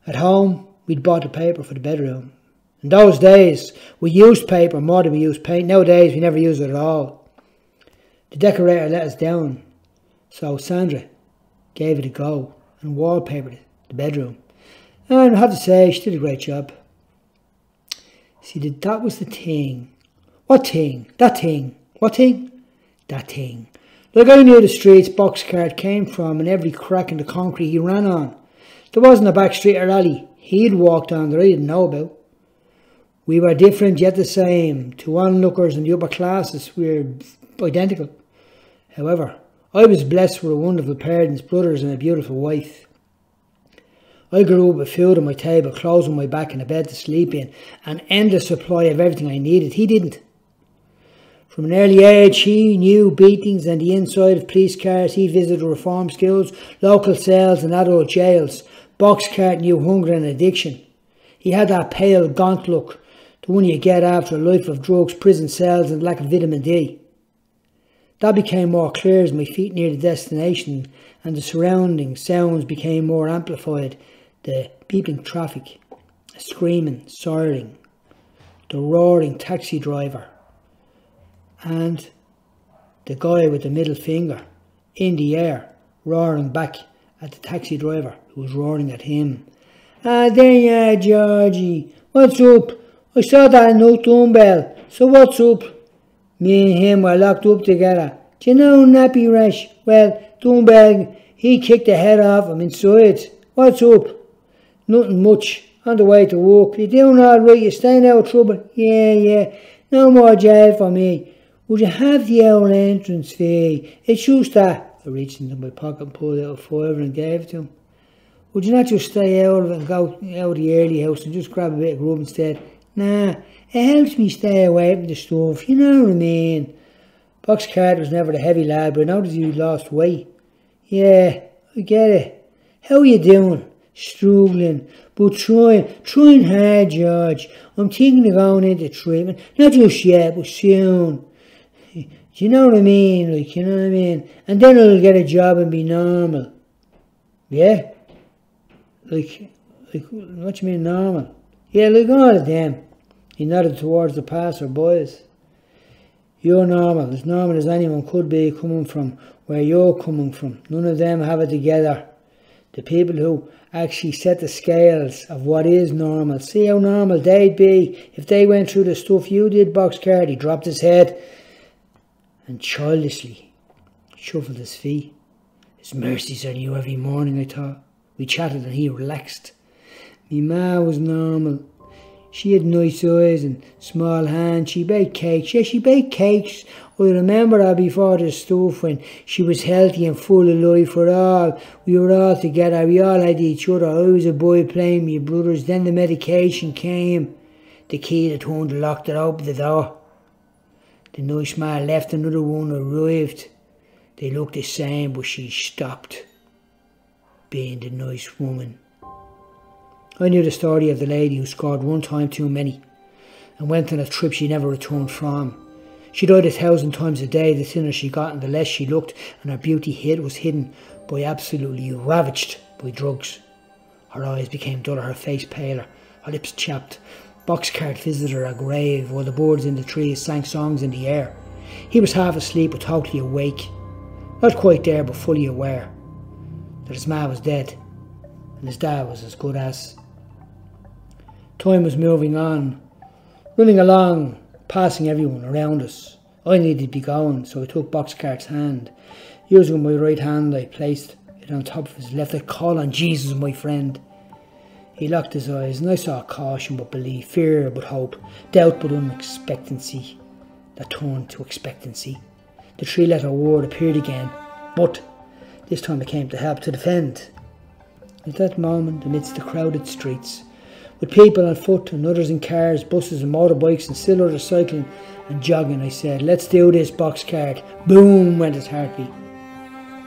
At home, we'd bought a paper for the bedroom. In those days, we used paper more than we used paint. Nowadays, we never use it at all. The decorator let us down, so Sandra gave it a go and wallpapered the bedroom. And I have to say, she did a great job. See, that was the thing. What thing? That thing. What thing? That thing. Like, I knew the streets Boxcart came from and every crack in the concrete he ran on. There wasn't a back street or alley he'd walked on that I didn't know about. We were different yet the same. To onlookers in the upper classes, we were identical. However, I was blessed with wonderful parents, brothers and a beautiful wife. I grew up with food on my table, clothes on my back and a bed to sleep in, an endless supply of everything I needed. He didn't. From an early age, he knew beatings and the inside of police cars. He visited reform schools, local cells and adult jails. Boxcart knew hunger and addiction. He had that pale, gaunt look, the one you get after a life of drugs, prison cells and lack of vitamin D. That became more clear as my feet neared the destination and the surrounding sounds became more amplified. The beeping traffic, a screaming, siren, the roaring taxi driver, and the guy with the middle finger in the air, roaring back at the taxi driver who was roaring at him. "Ah, there you are, Georgie. What's up? I saw that note, Dumbell. So what's up?" "Me and him were locked up together. Do you know Nappy Rash? Well, Dumbell, he kicked the head off him inside. What's up?" "Nothing much. On the way to work." "You doing all right? You staying out of trouble?" Yeah. No more jail for me. Would you have the old entrance fee? It's just that." I reached into my pocket and pulled out a fiver and gave it to him. "Would you not just stay out of it and go out of the early house and just grab a bit of grub instead?" "Nah, it helps me stay away from the stuff, you know what I mean." Boxcart was never a heavy lad, but I noticed he lost weight. "Yeah, I get it. How you doing?" "Struggling, but trying hard, George. I'm thinking of going into treatment. Not just yet, but soon. Do you know what I mean? Like, you know what I mean? And then I'll get a job and be normal." "Yeah? Like, what do you mean normal?" "Yeah, like all of them." He nodded towards the passer-bys. "You're normal, as normal as anyone could be coming from where you're coming from. None of them have it together. The people who actually set the scales of what is normal. See how normal they'd be if they went through the stuff you did, Boxcart." He dropped his head and childishly shuffled his feet. "His mercies are new every morning," I thought. We chatted and he relaxed. "Me ma was normal. She had nice eyes and small hands. She baked cakes. Yeah, she baked cakes. I remember her before the stuff when she was healthy and full of life for all. We were all together. We all had each other. I was a boy playing with my brothers. Then the medication came. The key that turned the lock that opened the door. The nice man left, another one arrived. They looked the same, but she stopped being the nice woman. I knew the story of the lady who scored one time too many and went on a trip she never returned from. She died 1,000 times a day. The thinner she got and the less she looked, and her beauty was hidden by absolutely ravaged by drugs. Her eyes became duller, her face paler, her lips chapped. Boxcart visited her grave while the birds in the trees sang songs in the air. He was half asleep but totally awake, not quite there but fully aware that his ma was dead and his dad was as good as. Time was moving on, running along, passing everyone around us. I needed to be going, so I took Boxcart's hand. Using my right hand, I placed it on top of his left. I called on Jesus, my friend. He locked his eyes, and I saw caution but belief, fear but hope, doubt but unexpectancy that turned to expectancy. The three-letter word appeared again, but this time it came to help, to defend. At that moment, amidst the crowded streets, with people on foot and others in cars, buses and motorbikes and still others cycling and jogging, I said, "Let's do this, Boxcart." Boom went his heartbeat.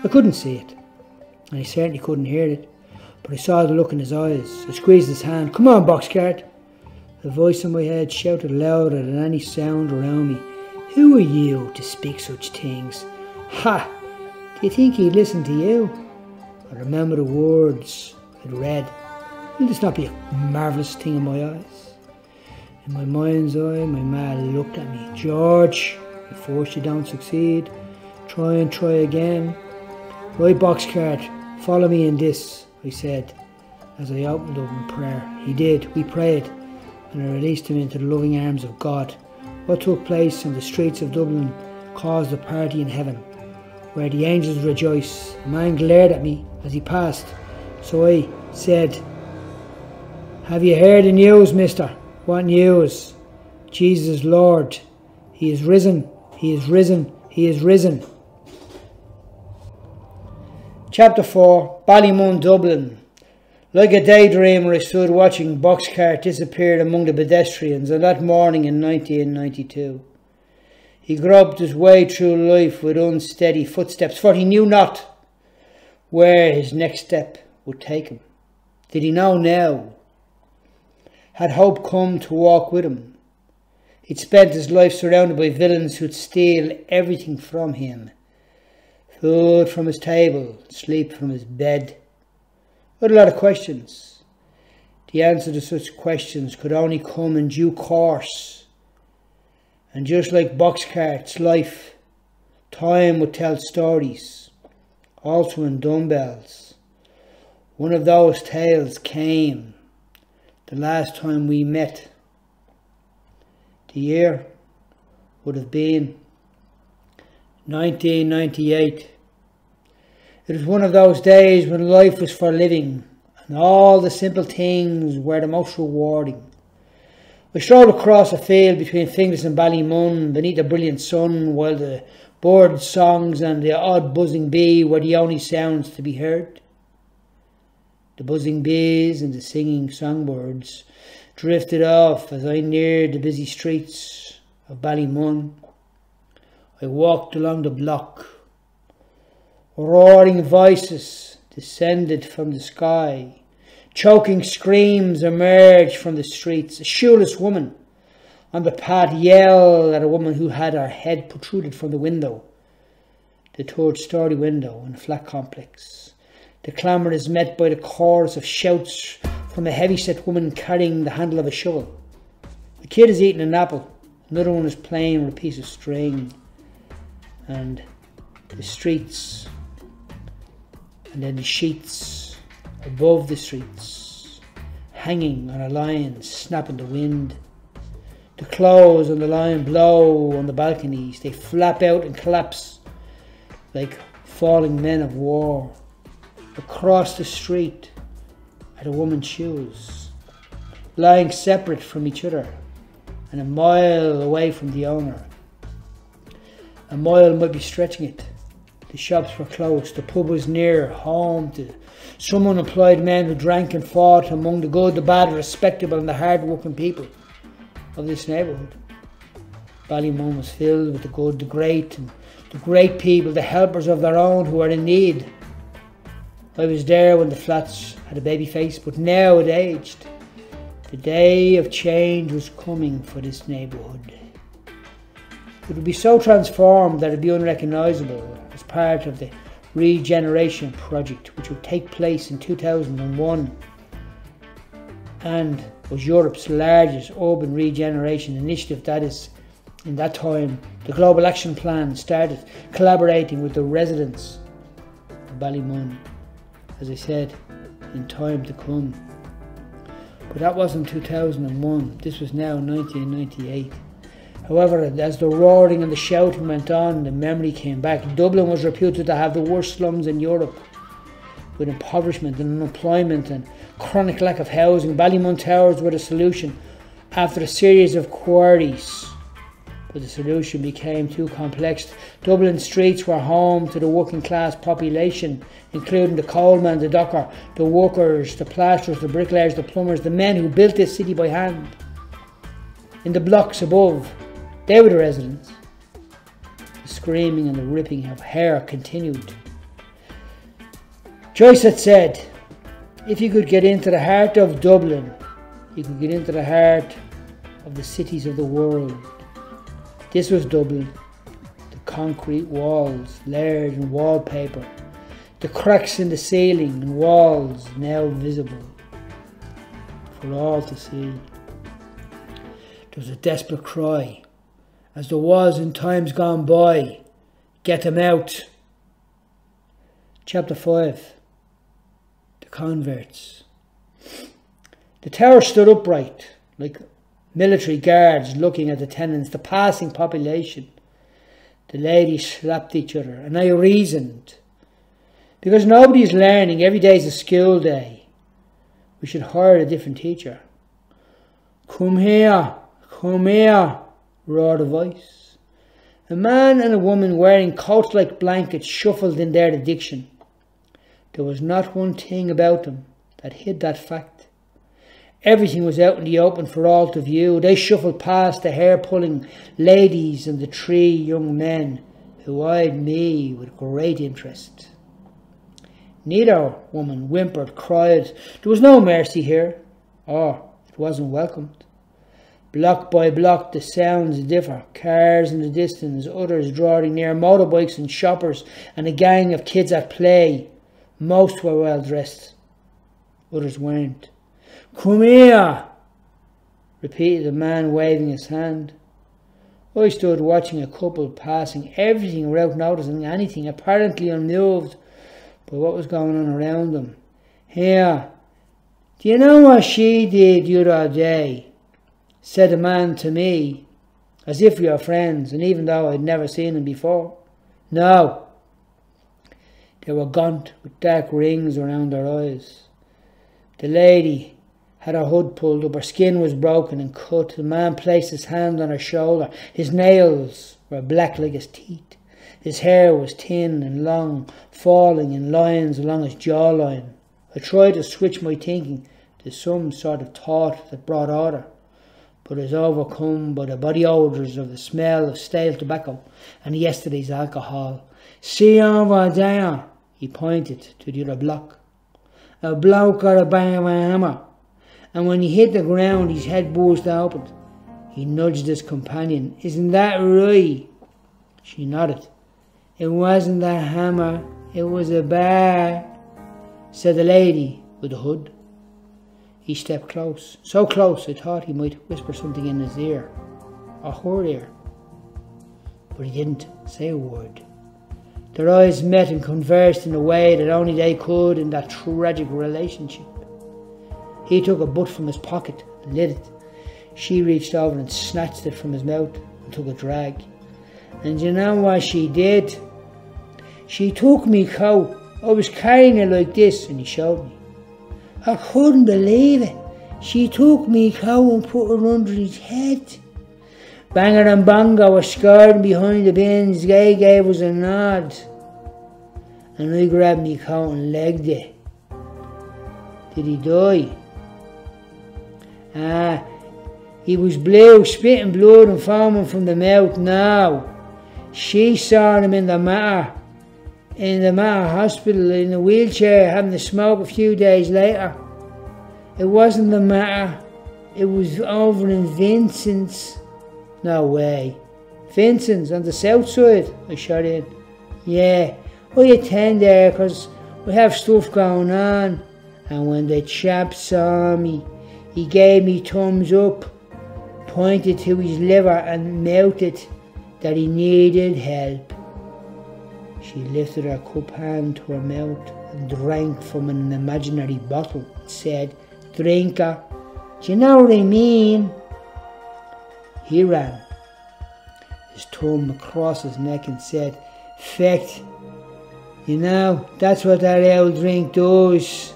I couldn't see it, and he certainly couldn't hear it, but I saw the look in his eyes. I squeezed his hand. "Come on, Boxcart." The voice in my head shouted louder than any sound around me. "Who are you to speak such things?" Ha! Do you think he'd listen to you? I remember the words I'd read. Will this not be a marvellous thing in my eyes? In my mind's eye, my ma looked at me. "George, if first you don't succeed, try and try again. Right, Boxcart, follow me in this," I said, as I opened up in prayer. He did. We prayed, and I released him into the loving arms of God. What took place in the streets of Dublin caused a party in heaven, where the angels rejoice. A man glared at me as he passed, so I said, "Have you heard the news, mister?" "What news?" "Jesus is Lord. He is risen. He is risen. He is risen." Chapter 4. Ballymun, Dublin. Like a daydreamer, I stood watching Boxcart disappear among the pedestrians on that morning in 1992. He groped his way through life with unsteady footsteps, for he knew not where his next step would take him. Did he know now? Had hope come to walk with him? He'd spent his life surrounded by villains who'd steal everything from him. Food from his table, sleep from his bed. I had a lot of questions. The answer to such questions could only come in due course. And just like Boxcart's life, time would tell stories. Also in Dumbbells, one of those tales came the last time we met. The year would have been 1998. It was one of those days when life was for living and all the simple things were the most rewarding. I strolled across a field between Finglas and Ballymun beneath a brilliant sun, while the bird songs and the odd buzzing bee were the only sounds to be heard. The buzzing bees and the singing songbirds drifted off as I neared the busy streets of Ballymun. I walked along the block. Roaring voices descended from the sky. Choking screams emerged from the streets. A shoeless woman on the path yelled at a woman who had her head protruded from the window, the third-story window in a flat complex. The clamour is met by the chorus of shouts from a heavy-set woman carrying the handle of a shovel. A kid is eating an apple. Another one is playing with a piece of string. And the streets, and then the sheets above the streets, hanging on a line, snapping the wind. The clothes on the line blow on the balconies. They flap out and collapse like falling men of war. Across the street are the woman's shoes, lying separate from each other and a mile away from the owner. A mile might be stretching it. The shops were close, the pub was near, home to some unemployed men who drank and fought among the good, the bad, the respectable and the hard-working people of this neighbourhood. Ballymun was filled with the good, the great, and the great people, the helpers of their own who were in need. I was there when the flats had a baby face, but now it aged. The day of change was coming for this neighbourhood. It would be so transformed that it would be unrecognisable as part of the regeneration project which would take place in 2001 and was Europe's largest urban regeneration initiative. That is, in that time, the Global Action Plan started collaborating with the residents of Ballymun, as I said, in time to come. But that wasn't 2001, this was now 1998. However, as the roaring and the shouting went on, the memory came back. Dublin was reputed to have the worst slums in Europe, with impoverishment and unemployment and chronic lack of housing. Ballymun Towers were the solution after a series of queries, but the solution became too complex. Dublin streets were home to the working class population, including the coalman, the docker, the workers, the plasterers, the bricklayers, the plumbers, the men who built this city by hand. In the blocks above, they were the residents. The screaming and the ripping of hair continued. Joyce had said, if you could get into the heart of Dublin, you could get into the heart of the cities of the world. This was Dublin. The concrete walls layered in wallpaper, the cracks in the ceiling and walls now visible for all to see. There was a desperate cry, as there was in times gone by, get them out. Chapter 5. The converts. The tower stood upright, like military guards looking at the tenants, the passing population. The ladies slapped each other, and I reasoned, because nobody's learning, every day's a school day, we should hire a different teacher. Come here, roared a voice. A man and a woman wearing coats like blankets shuffled in their addiction. There was not one thing about them that hid that fact. Everything was out in the open for all to view. They shuffled past the hair-pulling ladies and the 3 young men who eyed me with great interest. Neither woman whimpered, cried. There was no mercy here, or it wasn't welcomed. Block by block the sounds differ. Cars in the distance, others drawing near, motorbikes and shoppers, and a gang of kids at play. Most were well dressed, others weren't. Come here, repeated the man, waving his hand. I stood watching a couple passing, everything without noticing anything, apparently unmoved by what was going on around them. Here, do you know what she did the other day? Said the man to me, as if we were friends, and even though I'd never seen him before. No. They were gaunt, with dark rings around their eyes. The lady had her hood pulled up, her skin was broken and cut. The man placed his hand on her shoulder. His nails were black like his teeth. His hair was thin and long, falling in lines along his jawline. I tried to switch my thinking to some sort of thought that brought order, but was overcome by the body odours of the smell of stale tobacco and yesterday's alcohol. See over there, he pointed to the other block. A bloke got a bang of a hammer, and when he hit the ground his head burst open. He nudged his companion. Isn't that right? She nodded. It wasn't a hammer, it was a bar, said the lady with the hood. He stepped close, so close I thought he might whisper something in his ear, or her ear, but he didn't say a word. Their eyes met and conversed in a way that only they could in that tragic relationship. He took a butt from his pocket and lit it. She reached over and snatched it from his mouth and took a drag. And you know what she did? She took me coat. I was carrying it like this, and he showed me. I couldn't believe it. She took me cow and put her under his head. Banger and Bongo were scared behind the bins. Gay gave us a nod. And I grabbed me coat and legged it. Did he die? Ah, he was blue, spitting blood and foaming from the mouth now. She saw him in the Mater hospital in a wheelchair having a smoke a few days later. It wasn't the Mater, it was over in Vincent's. No way. Vincent's on the south side, I shot in. Yeah, I attend there because we have stuff going on. And when the chap saw me, he gave me thumbs up, pointed to his liver and mouthed that he needed help. She lifted her cup hand to her mouth and drank from an imaginary bottle and said, "Drinker, do you know what I mean?" He ran his thumb across his neck and said, "Fecht, you know, that's what that old drink does."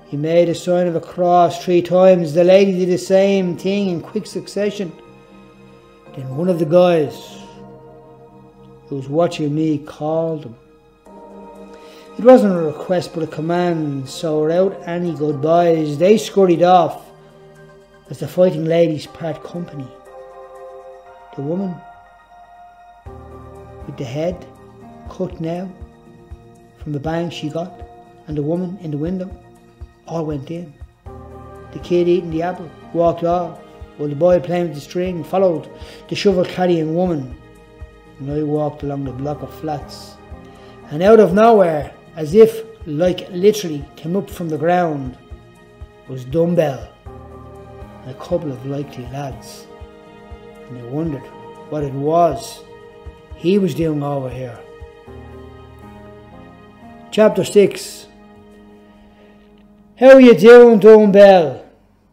He made a sign of a cross 3 times. The lady did the same thing in quick succession. Then one of the guys who was watching me called him. It wasn't a request but a command, so without any goodbyes they scurried off as the fighting ladies part company. The woman with the head cut now from the bang she got, and the woman in the window all went in. The kid eating the apple walked off, while the boy playing with the string followed the shovel carrying woman, and I walked along the block of flats. And out of nowhere, as if like literally came up from the ground, was Dumbell and a couple of likely lads, and I wondered what it was he was doing over here. Chapter 6. "How are you doing, Dumbell?"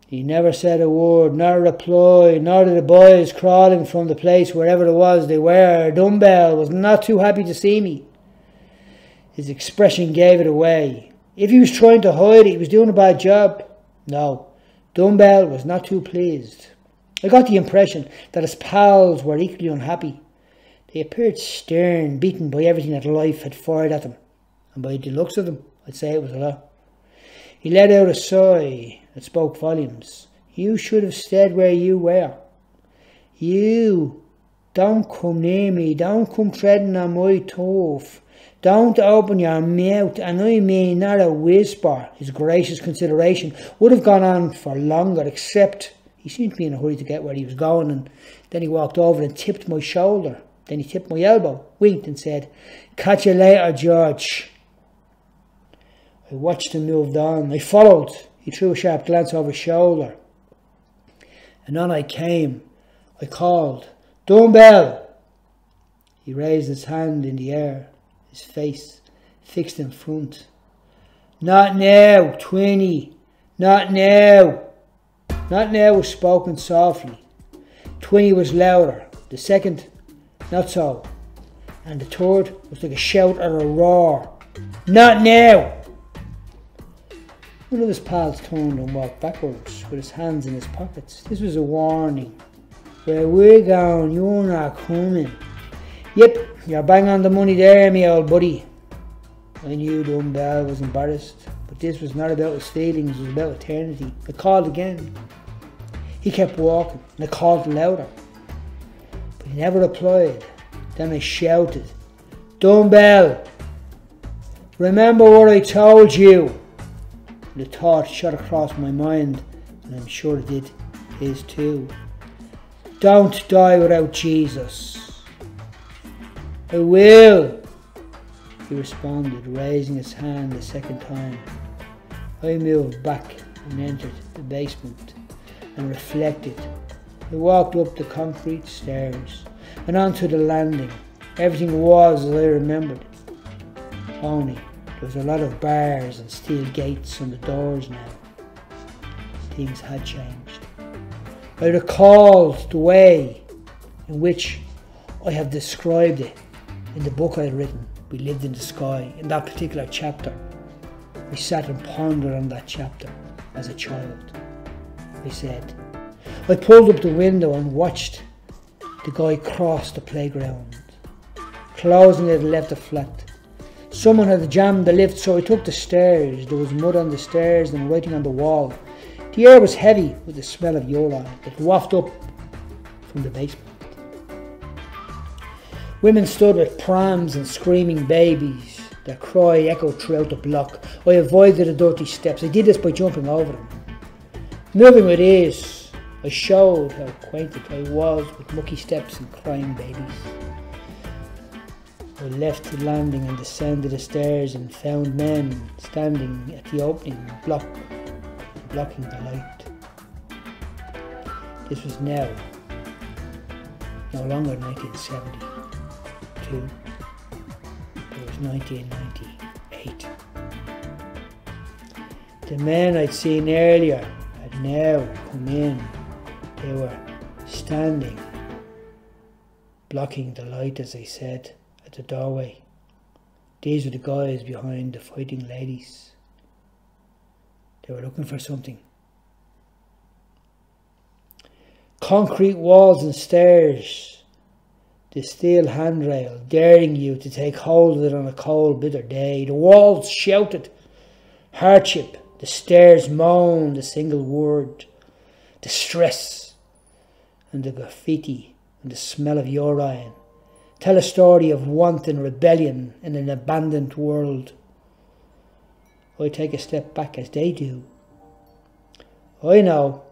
He never said a word, nor a reply, nor did the boys crawling from the place wherever it was they were. Dumbell was not too happy to see me. His expression gave it away. If he was trying to hide it, he was doing a bad job. No, Dumbell was not too pleased. I got the impression that his pals were equally unhappy. They appeared stern, beaten by everything that life had fired at them, and by the looks of them, I'd say it was a lot. He let out a sigh that spoke volumes. "You should have stayed where you were. You, don't come near me, don't come treading on my turf. Don't open your mouth, and I mean not a whisper." His gracious consideration would have gone on for longer, except he seemed to be in a hurry to get where he was going, and then he walked over and tipped my shoulder. Then he tipped my elbow, winked and said, "Catch you later, George." I watched him moved on. I followed. He threw a sharp glance over his shoulder. And on I came. I called, "Dumbell!" He raised his hand in the air, his face fixed in front. "Not now, Twinny. Not now." Not now was spoken softly. Twinny was louder. The second, not so. And the third was like a shout or a roar. "Not now!" One of his pals turned and walked backwards with his hands in his pockets. This was a warning. "Where we're going, you're not coming." "Yep, you're bang on the money there, me old buddy." I knew Dumbell was embarrassed, but this was not about his feelings, it was about eternity. I called again. He kept walking, and I called louder, but he never replied. Then I shouted, "Dumbell, remember what I told you?" The thought shot across my mind, and I'm sure it did his too. "Don't die without Jesus." "I will," he responded, raising his hand a second time. I moved back and entered the basement and reflected. I walked up the concrete stairs and onto the landing. Everything was as I remembered, only there was a lot of bars and steel gates on the doors now. Things had changed. I recalled the way in which I have described it in the book I had written, We Lived in the Sky. In that particular chapter, I sat and pondered on that chapter as a child. I said. I pulled up the window and watched the guy cross the playground, closing it and left the flat. Someone had jammed the lift, so I took the stairs. There was mud on the stairs and writing on the wall. The air was heavy with the smell of urine that wafted up from the basement. Women stood with prams and screaming babies. Their cry echoed throughout the block. I avoided the dirty steps. I did this by jumping over them. Moving with ease, I showed how acquainted I was with mucky steps and crying babies. I left the landing and descended the stairs and found men standing at the opening, blocking the light. This was now no longer 1972. It was 1998. The men I'd seen earlier had now come in. They were standing, blocking the light, as I said, at the doorway. These were the guys behind the fighting ladies. They were looking for something. Concrete walls and stairs. The steel handrail daring you to take hold of it on a cold, bitter day. The walls shouted hardship. The stairs moaned a single word. Distress. And the graffiti and the smell of urine tell a story of wanton rebellion in an abandoned world. I take a step back as they do. I know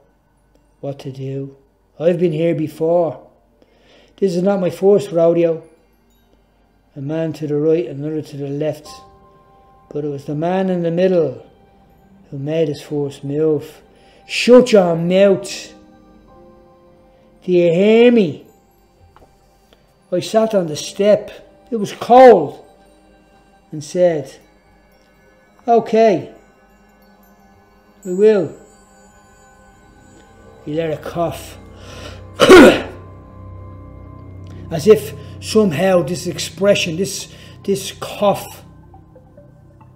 what to do. I've been here before. This is not my first rodeo. A man to the right, another to the left. But it was the man in the middle who made his first move. Shut your mouth. Do you hear me? I sat on the step. It was cold. And said, okay, we will. He let a cough. As if somehow this expression, this cough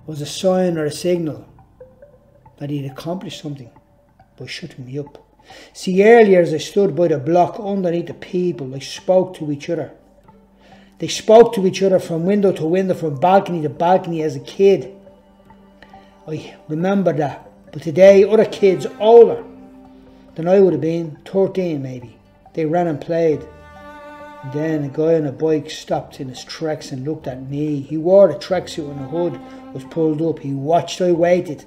was a sign or a signal that he'd accomplished something by shutting me up. See, earlier as I stood by the block underneath the people, they spoke to each other. They spoke to each other from window to window, from balcony to balcony as a kid. I remember that. But today, other kids older than I would have been, 13 maybe, they ran and played. And then a guy on a bike stopped in his tracks and looked at me. He wore a tracksuit and the hood was pulled up. He watched, I waited,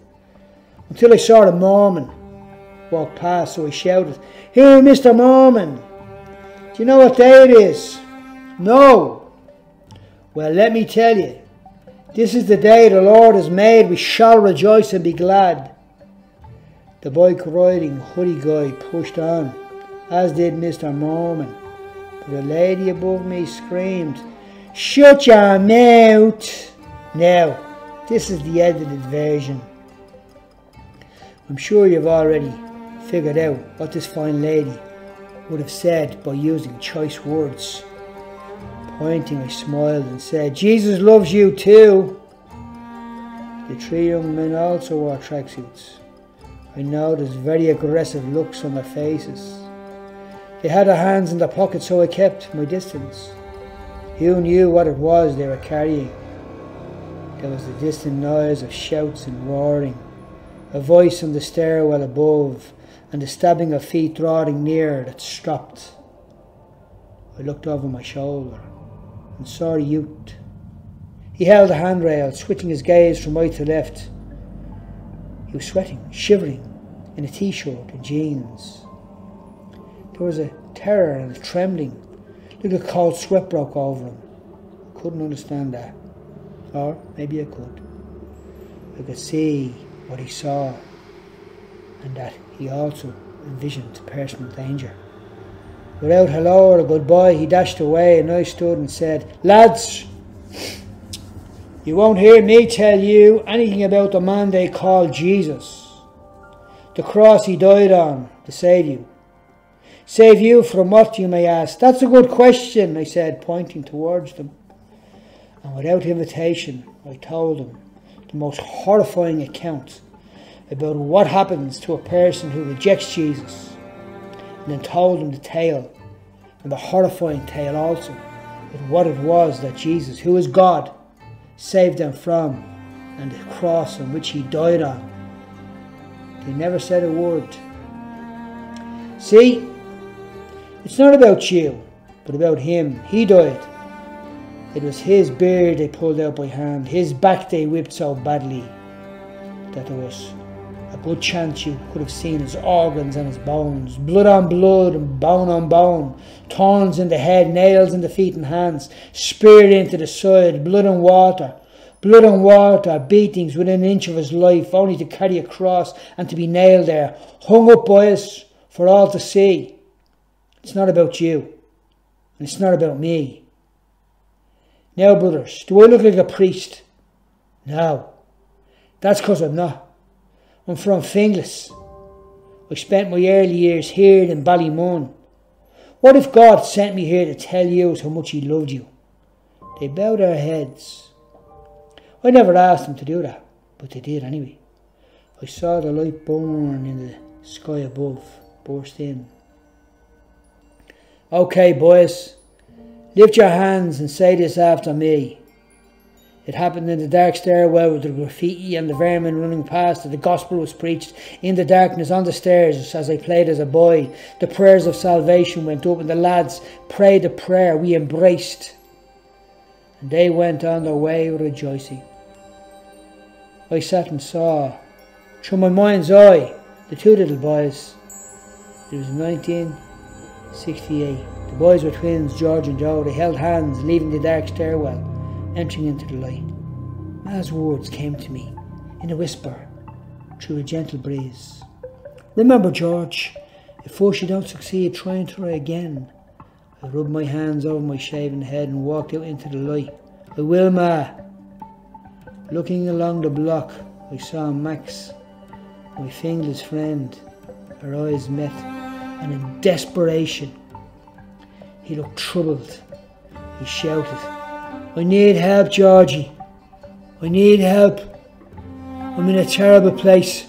until I saw the Mormon walk past, so I shouted, "Here, Mr. Mormon, do you know what day it is?" "No." "Well, let me tell you, this is the day the Lord has made. We shall rejoice and be glad." The bike riding hoodie guy pushed on, as did Mr. Mormon. But a lady above me screamed, "Shut your mouth!" Now, this is the edited version. I'm sure you've already figured out what this fine lady would have said by using choice words. Pointing, I smiled and said, "Jesus loves you too." The three young men also wore tracksuits. I noticed very aggressive looks on their faces. They had their hands in their pockets, so I kept my distance. Who knew what it was they were carrying? There was the distant noise of shouts and roaring, a voice on the stairwell above, and the stabbing of feet drawing near that stopped. I looked over my shoulder and saw a youth. He held a handrail, switching his gaze from right to left. He was sweating, shivering, in a t-shirt and jeans. There was a terror and a trembling, like a cold sweat broke over him. I couldn't understand that. Or maybe I could. I could see what he saw, and that he also envisioned personal danger. Without hello or a goodbye, he dashed away, and I stood and said, "Lads, you won't hear me tell you anything about the man they call Jesus. The cross he died on to save you. Save you from what, you may ask? That's a good question," I said, pointing towards them. And without invitation, I told them the most horrifying account about what happens to a person who rejects Jesus, and then told them the tale, and the horrifying tale also, of what it was that Jesus, who is God, saved them from, and the cross on which he died on. They never said a word. See, it's not about you, but about him. He died. It was his beard they pulled out by hand, his back they whipped so badly that there was a good chance you could have seen his organs and his bones, blood on blood and bone on bone, thorns in the head, nails in the feet and hands, speared into the side, blood and water, beatings within an inch of his life, only to carry a cross and to be nailed there, hung up by us for all to see. It's not about you, and it's not about me. Now, brothers, do I look like a priest? No, that's because I'm not. I'm from Finglas. I spent my early years here in Ballymun. What if God sent me here to tell you how much he loved you? They bowed their heads. I never asked them to do that, but they did anyway. I saw the light burn in the sky above, burst in. Okay, boys, lift your hands and say this after me. It happened in the dark stairwell with the graffiti and the vermin running past it. The gospel was preached in the darkness on the stairs as I played as a boy. The prayers of salvation went up and the lads prayed a prayer we embraced. And they went on their way rejoicing. I sat and saw, through my mind's eye, the two little boys. It was 1968. The boys were twins, George and Joe. They held hands, leaving the dark stairwell, entering into the light. Ma's words came to me, in a whisper, through a gentle breeze. Remember, George, if first you don't succeed, try again. I rubbed my hands over my shaven head and walked out into the light. I will, Ma. Looking along the block, I saw Max, my fingerless friend. Our eyes met, and in desperation, he looked troubled. He shouted, I need help, Georgie. I need help. I'm in a terrible place.